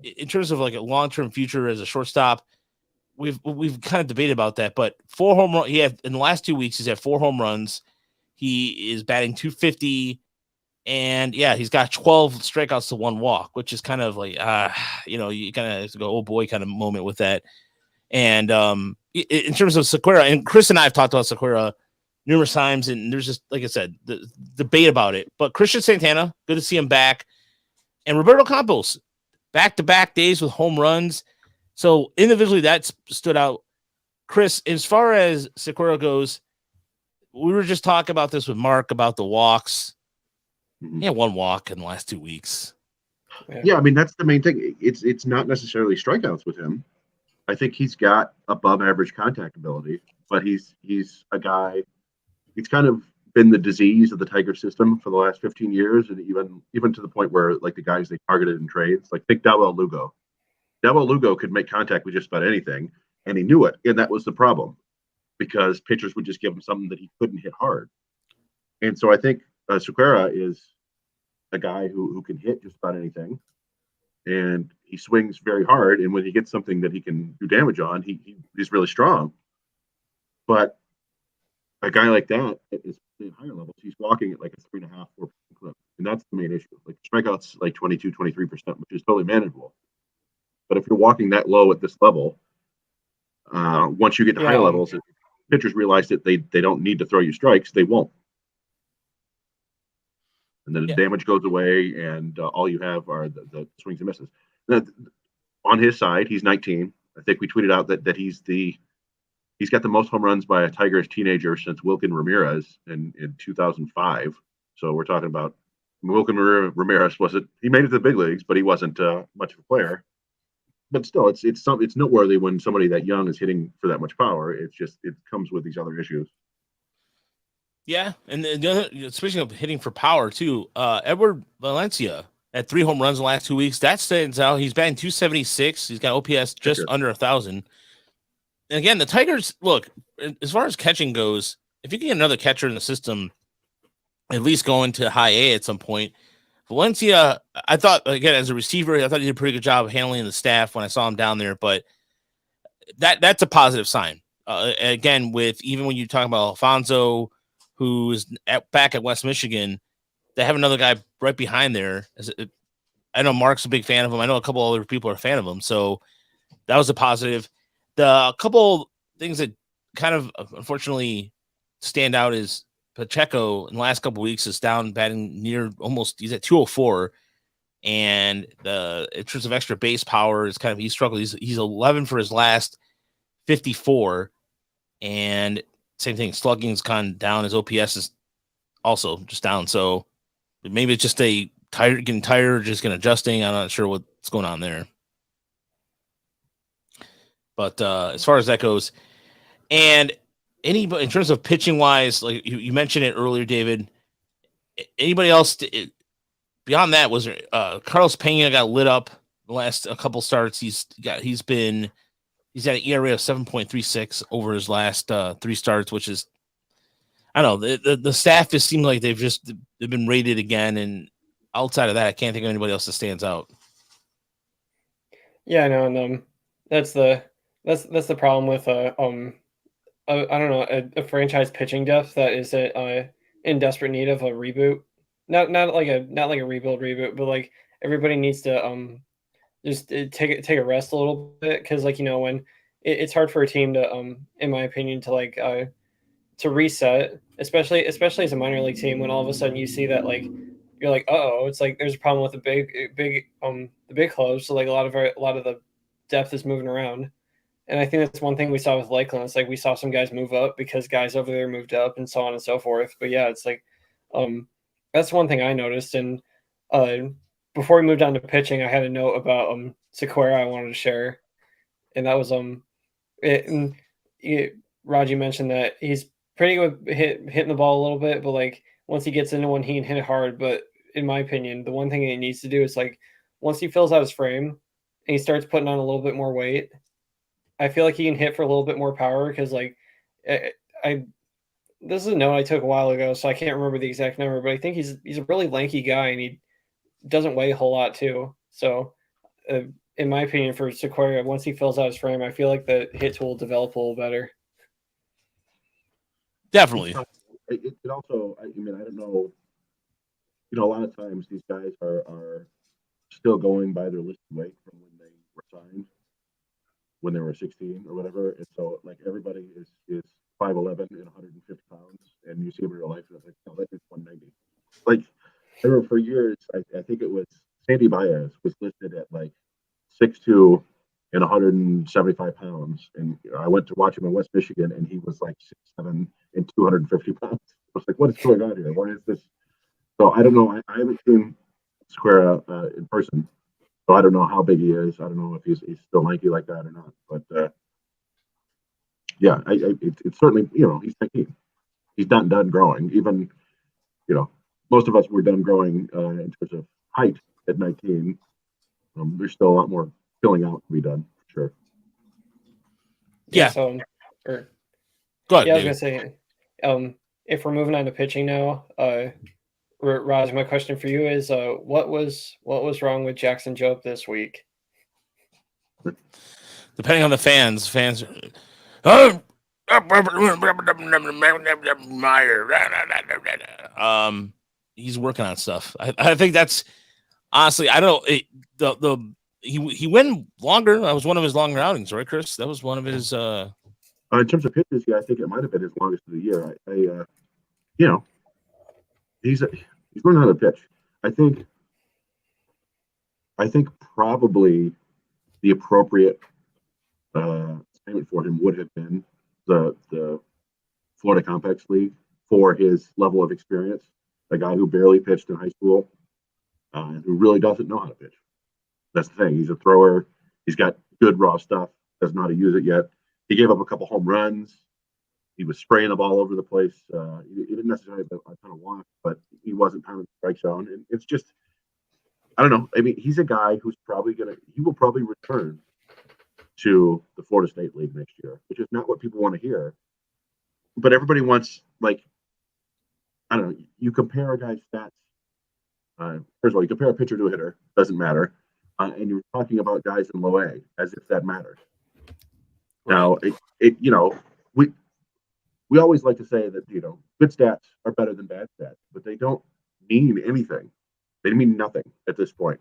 S1: in terms of like a long-term future as a shortstop, we've kind of debated about that, but 4 home runs. He had in the last 2 weeks, he's had 4 home runs. He is batting .250, and he's got 12 strikeouts to 1 walk, which is kind of like, you kind of have to go, oh boy, kind of moment with that. And in terms of Secura, and Chris and I have talked about Secura numerous times, and there's just, like I said, the debate about it. But Christian Santana, good to see him back, and Roberto Campos, back-to-back days with home runs. So individually, that stood out. Chris, as far as Secura goes, we were just talking about this with Mark about the walks. Yeah, 1 walk in the last 2 weeks.
S3: Yeah, I mean, that's the main thing. It's not necessarily strikeouts with him. I think he's got above average contact ability, but he's a guy. He's kind of been the disease of the Tiger system for the last 15 years, and even to the point where, like, the guys they targeted in trades, like think Dawel Lugo. Dawel Lugo could make contact with just about anything, and he knew it, and that was the problem, because pitchers would just give him something that he couldn't hit hard. And so I think Secura is a guy who can hit just about anything, and he swings very hard, and when he gets something that he can do damage on, he's really strong. But a guy like that is at higher levels. He's walking at like a 3.5, 4% clip, and that's the main issue. Like strikeouts like 22, 23%, which is totally manageable. But if you're walking that low at this level, once you get to higher levels, pitchers realize that they don't need to throw you strikes. They won't. And then the damage goes away, and all you have are the swings and misses. On his side, he's 19. I think we tweeted out that he's got the most home runs by a Tigers teenager since Wilkin Ramirez in 2005. So we're talking about Wilkin Ramirez he made it to the big leagues, but he wasn't much of a player. But still, it's noteworthy when somebody that young is hitting for that much power. It comes with these other issues.
S1: Yeah, and the other, speaking of hitting for power too, Edward Valencia had 3 home runs in the last 2 weeks. That stands out. He's batting .276. He's got OPS just under 1,000. And again, the Tigers, look, as far as catching goes, if you can get another catcher in the system, at least going to high A at some point. Valencia, I thought, again, as a receiver, I thought he did a pretty good job of handling the staff when I saw him down there, but that's a positive sign. Again, even when you talk about Alfonso, who's back at West Michigan, they have another guy right behind there. I know Mark's a big fan of him. I know a couple other people are a fan of him, so that was a positive. The couple things that kind of unfortunately stand out is Pacheco in the last couple of weeks is down batting near he's at 204, and in terms of extra base power is he struggled. He's 11 for his last 54, and same thing, slugging's kind of down. His OPS is also just down. So maybe it's just getting tired, just adjusting. I'm not sure what's going on there. But as far as that goes, and anybody in terms of pitching wise, like you mentioned it earlier, David. Anybody else beyond that? Was there Carlos Pena got lit up the last a couple starts? He's at an ERA of 7.36 over his last 3 starts, which is, I don't know, the staff just seemed like they've been rated again, and outside of that, I can't think of anybody else that stands out.
S2: Yeah, no, and that's the problem with I don't know, a franchise pitching depth that is in desperate need of a reboot. Not like a rebuild, but like everybody needs to just take a rest a little bit, because like, you know, when it's hard for a team to in my opinion to like to reset, especially as a minor league team, when all of a sudden you see that like you're like, uh-oh, it's like there's a problem with the big clubs, so like a lot of the depth is moving around. And I think that's one thing we saw with Lakeland. It's like we saw some guys move up because guys over there moved up, and so on and so forth. But yeah, it's like that's one thing I noticed. And before we moved on to pitching, I had a note about Secura I wanted to share, and that was Raji mentioned that he's pretty good hitting the ball a little bit, but like once he gets into one, he can hit it hard. But in my opinion, the one thing he needs to do is like once he fills out his frame and he starts putting on a little bit more weight, I feel like he can hit for a little bit more power, because like this is a note I took a while ago, so I can't remember the exact number, but I think he's a really lanky guy, and he doesn't weigh a whole lot too. So in my opinion, for Secura, once he fills out his frame, I feel like the hit tool will develop a little better.
S1: Definitely.
S3: It also, I mean, I don't know, you know, a lot of times these guys are still going by their listed weight from when they were signed, when they were 16 or whatever. And so like everybody is 5'11" and 150 pounds, and you see them in real life, and it's like, no, that is 190. Like, I remember for years, I think it was Sandy Baez was listed at like 6'2" and 175 pounds. And you know, I went to watch him in West Michigan, and he was like 6'7" and 250 pounds. I was like, what is going on here? Why is this? So I don't know. I haven't seen Secura in person, so I don't know how big he is. I don't know if he's still lanky like that or not. But yeah, it's certainly, you know, he's 19. He's not done growing. Even, you know, most of us were done growing in terms of height at 19. There's still a lot more filling out to be done, for sure.
S1: Yeah.
S2: So,
S1: go ahead.
S2: Yeah, I was gonna say, if we're moving on to pitching now, Raj, my question for you is, what was wrong with Jackson Jobe this week?
S1: Depending on the fans, he's working on stuff. I think that's honestly, I don't know. He went longer. That was one of his longer outings, right, Chris? That was one of his.
S3: In terms of pitches, yeah, I think it might have been his longest of the year. You know, he's learning how to pitch. I think probably the appropriate assignment for him would have been the Florida Complex League for his level of experience. A guy who barely pitched in high school, and who really doesn't know how to pitch. That's the thing. He's a thrower. He's got good raw stuff. Doesn't know how to use it yet. He gave up a couple home runs. He was spraying the ball over the place. He didn't necessarily have a ton of walk, but he wasn't pounding the strike zone. And it's just, I don't know. I mean, he's a guy who's he will probably return to the Florida State League next year, which is not what people want to hear. But everybody wants, like, I don't know, you compare a guy's stats. First of all, you compare a pitcher to a hitter, doesn't matter. And you're talking about guys in low A as if that matters. Right. Now, you know, we always like to say that, you know, good stats are better than bad stats, but they don't mean anything. They mean nothing at this point.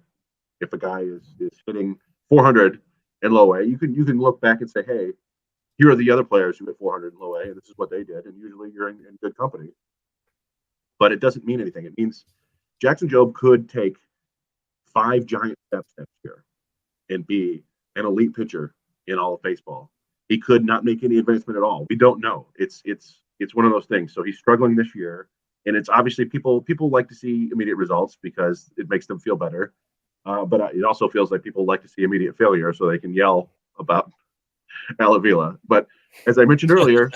S3: If a guy is hitting 400 in low A, you can look back and say, hey, here are the other players who hit 400 in low A, and this is what they did. And usually you're in good company. But it doesn't mean anything. It means Jackson Jobe could take 5 giant steps next year and be an elite pitcher in all of baseball. He could not make any advancement at all. We don't know. It's one of those things. So he's struggling this year, and it's obviously people like to see immediate results because it makes them feel better. But it also feels like people like to see immediate failure so they can yell about Alavila. But as I mentioned earlier,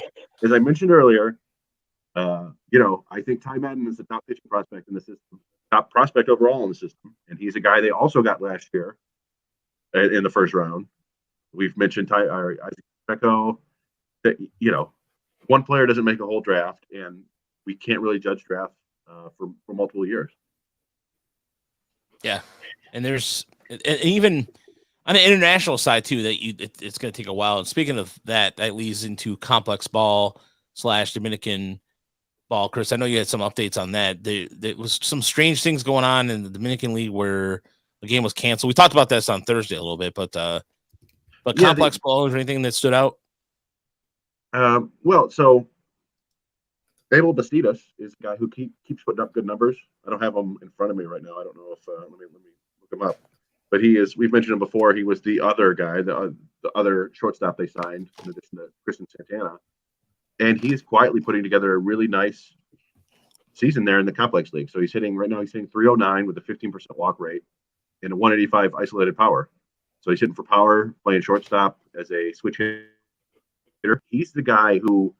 S3: I think Ty Madden is the top pitching prospect in the system, top prospect overall in the system, and he's a guy they also got last year in the first round. We've mentioned Isaac Pacheco. That one player doesn't make a whole draft, and we can't really judge draft for multiple years.
S1: Yeah, and there's even on the international side too that it's going to take a while. And speaking of that leads into complex ball / Dominican ball. Chris, I know you had some updates on that. There was some strange things going on in the Dominican League where the game was canceled. We talked about this on Thursday a little bit, but complex ball, is there anything that stood out?
S3: So Abel Bastidas is a guy who keeps putting up good numbers. I don't have him in front of me right now. I don't know if let me look him up. But he is. We've mentioned him before. He was the other guy, the other shortstop they signed in addition to Kristen Santana, and he's quietly putting together a really nice season there in the complex league. So he's hitting 309 with a 15% walk rate and a 185 isolated power. So he's hitting for power, playing shortstop as a switch hitter. He's the guy who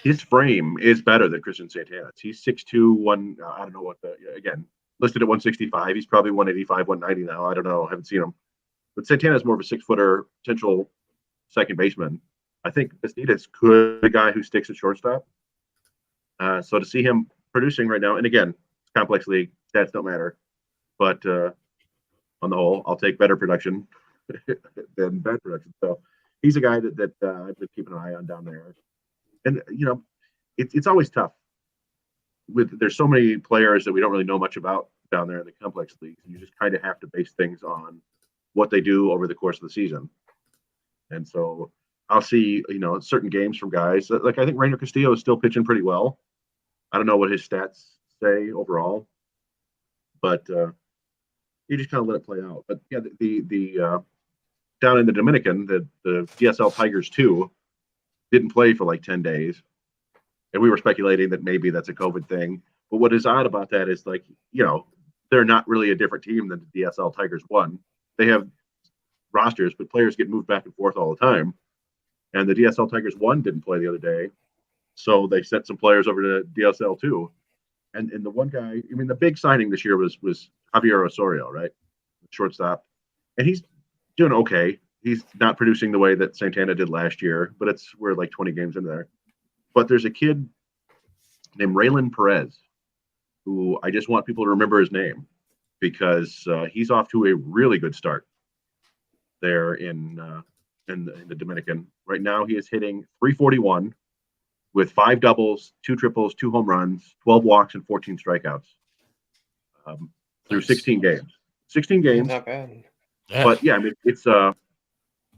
S3: his frame is better than Kristen Santana's. He's 6'2", I don't know what again, listed at 165. He's probably 185, 190 now. I don't know. I haven't seen him. But Santana's more of a 6-footer potential second baseman. I think Bastidas could be a guy who sticks at shortstop. So to see him producing right now, and again, it's complex league, stats don't matter. But on the whole, I'll take better production than bad production. So he's a guy that I've been keeping an eye on down there. And, it's always tough. There's so many players that we don't really know much about down there in the complex leagues. You just kind of have to base things on what they do over the course of the season. And so I'll see, certain games from guys. Like I think Raylen Castillo is still pitching pretty well. I don't know what his stats say overall, but you just kind of let it play out. But yeah, the down in the Dominican, the DSL Tigers 2 didn't play for like 10 days. And we were speculating that maybe that's a COVID thing. But what is odd about that is they're not really a different team than the DSL Tigers 1. They have rosters, but players get moved back and forth all the time. And the DSL Tigers 1 didn't play the other day. So they sent some players over to DSL 2. And the one guy, the big signing this year was Javier Osorio, right? Shortstop. And he's doing okay. He's not producing the way that Santana did last year, but we're like 20 games in there. But there's a kid named Raylen Perez, who I just want people to remember his name because he's off to a really good start there in the Dominican. Right now, he is hitting 341 with 5 doubles, 2 triples, 2 home runs, 12 walks, and 14 strikeouts through 16 games. 16 games.
S2: Not bad.
S1: Yeah.
S3: But yeah, it's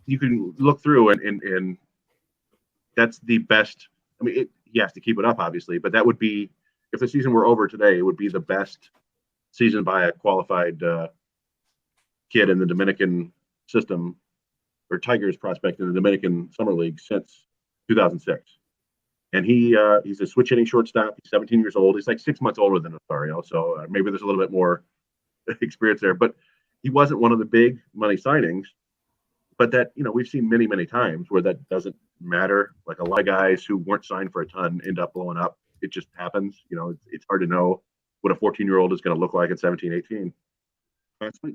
S3: you can look through and that's the best. He has to keep it up, obviously, but that would be, if the season were over today, it would be the best season by a qualified kid in the Dominican system or Tigers prospect in the Dominican Summer League since 2006. And he's a switch hitting shortstop. He's 17 years old. He's like 6 months older than Osorio, so maybe there's a little bit more experience there. But he wasn't one of the big money signings. But that, we've seen many, many times where that doesn't matter. Like a lot of guys who weren't signed for a ton end up blowing up. It just happens. It's hard to know what a 14-year-old is going to look like at 17, 18.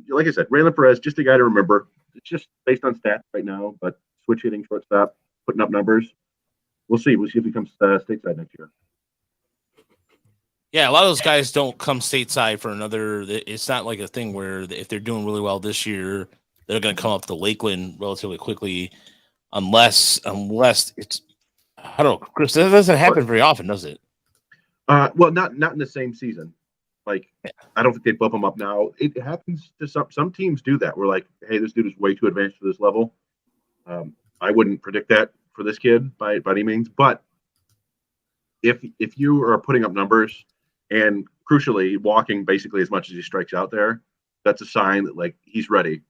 S3: Like I said, Raylen Perez, just a guy to remember. It's just based on stats right now, but switch hitting shortstop, putting up numbers. We'll see. We'll see if he comes stateside next year.
S1: Yeah, a lot of those guys don't come stateside for another. It's not like a thing where if they're doing really well this year, they're going to come up to Lakeland relatively quickly, unless it's. I don't know, Chris. That doesn't happen very often, does it?
S3: Well, not in the same season. Like, I don't think they bump them up now. It happens to some teams do that. We're like, hey, this dude is way too advanced for this level. I wouldn't predict that for this kid by any means. But if you are putting up numbers and crucially walking basically as much as he strikes out there, that's a sign that like he's ready.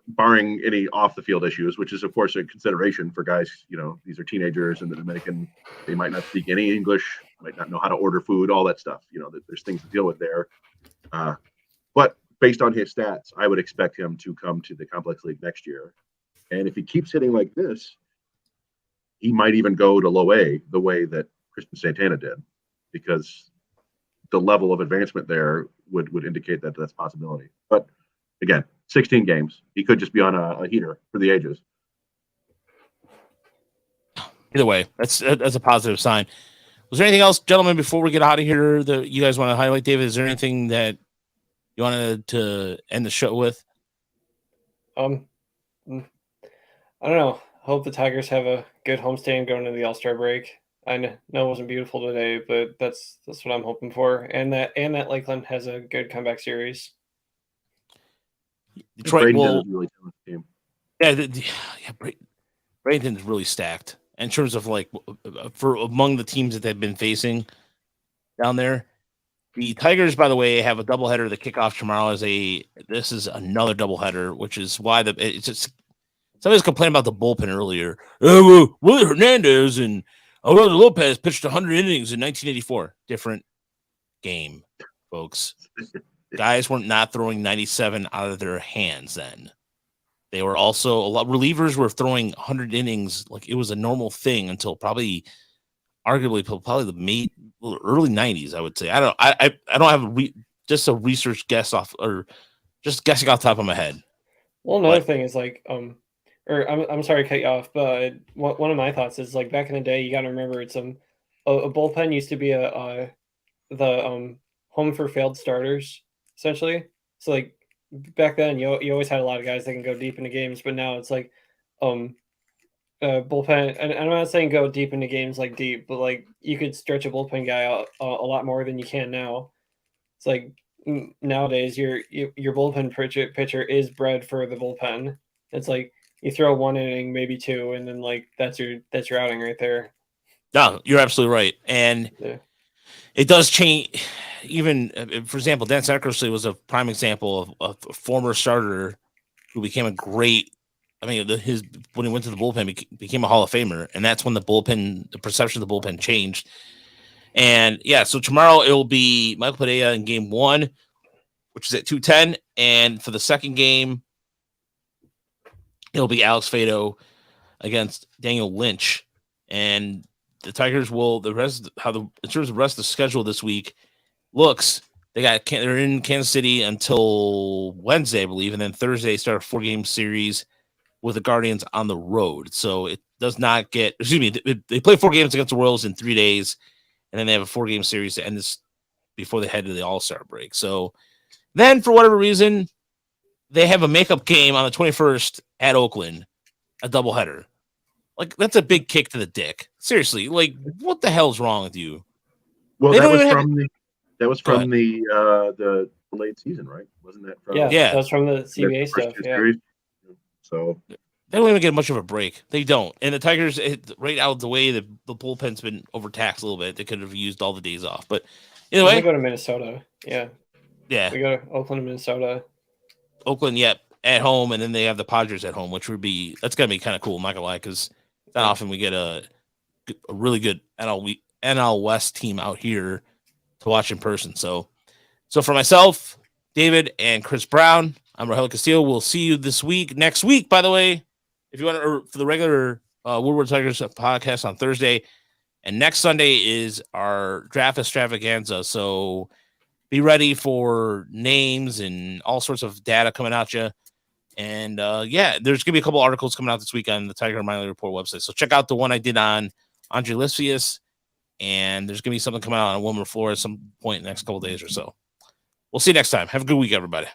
S3: Barring any off the field issues, which is of course a consideration for guys. These are teenagers in the Dominican. They might not speak any English, might not know how to order food, all that stuff. There's things to deal with there. But based on his stats, I would expect him to come to the complex league next year And if he keeps hitting like this, he might even go to low A the way that Christian Santana did, because the level of advancement there would indicate that that's a possibility. But again, 16 games. He could just be on a heater for the ages.
S1: Either way, that's a positive sign. Was there anything else, gentlemen, before we get out of here that you guys want to highlight, David? Is there anything that you wanted to end the show with?
S2: I don't know. Hope the Tigers have a good homestand going into the All-Star break. I know it wasn't beautiful today, but that's what I'm hoping for, and that Lakeland has a good comeback series.
S1: Detroit will
S3: really team.
S1: Bradenton's really stacked in terms of like for among the teams that they've been facing down there. The Tigers, by the way, have a doubleheader. The kickoff tomorrow this is another doubleheader, which is why it's just somebody's complaining about the bullpen earlier. Willie Hernandez and Aurelio Lopez pitched 100 innings in 1984. Different game, folks. Guys were not throwing 97 out of their hands then. They were also relievers were throwing 100 innings like it was a normal thing until probably the early 90s, I would say. I don't have just a research guess off or just guessing off the top of my head.
S2: Well, another thing is like or I'm sorry to cut you off, but one of my thoughts is like back in the day, you got to remember it's a bullpen used to be the home for failed starters essentially. So like back then, you always had a lot of guys that can go deep into games, but now it's like bullpen. And I'm not saying go deep into games like deep, but like you could stretch a bullpen guy out a lot more than you can now. It's like nowadays your bullpen pitcher is bred for the bullpen. It's like you throw one inning, maybe two, and then like that's your outing right there.
S1: No, you're absolutely right, and it does change. Even for example, Dan Eckersley was a prime example of a former starter who became a great. I mean, when he went to the bullpen, became a Hall of Famer, and that's when the perception of the bullpen changed. And yeah, so tomorrow it will be Michael Padilla in game 1, which is at 2:10, and for the second game, it'll be Alex Fado against Daniel Lynch. And the Tigers will in terms of the rest of the schedule this week looks, they're in Kansas City until Wednesday, I believe, and then Thursday start a 4-game series with the Guardians on the road. So it does not get, they play 4 games against the Royals in 3 days, and then they have a 4-game series to end this before they head to the All-Star break. So then, for whatever reason, they have a makeup game on the 21st at Oakland, a doubleheader. Like, that's a big kick to the dick. Seriously, like, what the hell's wrong with you?
S3: Well, that was from the late season, right? Wasn't that from?
S2: Yeah, that was from the CBA stuff. Yeah.
S3: Series? So
S1: they don't even get much of a break. They don't. And the Tigers, right out of the way, the bullpen's been overtaxed a little bit. They could have used all the days off. But either way,
S2: we go to Minnesota. Yeah.
S1: Yeah.
S2: We go to Oakland, Minnesota.
S1: Oakland, at home, and then they have the Padres at home, which that's gonna be kind of cool. I'm not gonna lie, because not often we get a really good NL West team out here to watch in person. So for myself, David, and Chris Brown, I'm Rogelio Castillo. We'll see you next week, by the way, if you want to, for the regular Woodward Tigers podcast on Thursday. And next Sunday is our draft extravaganza. So be ready for names and all sorts of data coming at you. And there's going to be a couple articles coming out this week on the Tiger Minor Report website. So check out the one I did on Andre Lisfius. And there's going to be something coming out on Wilmer Flores some point in the next couple of days or so. We'll see you next time. Have a good week, everybody.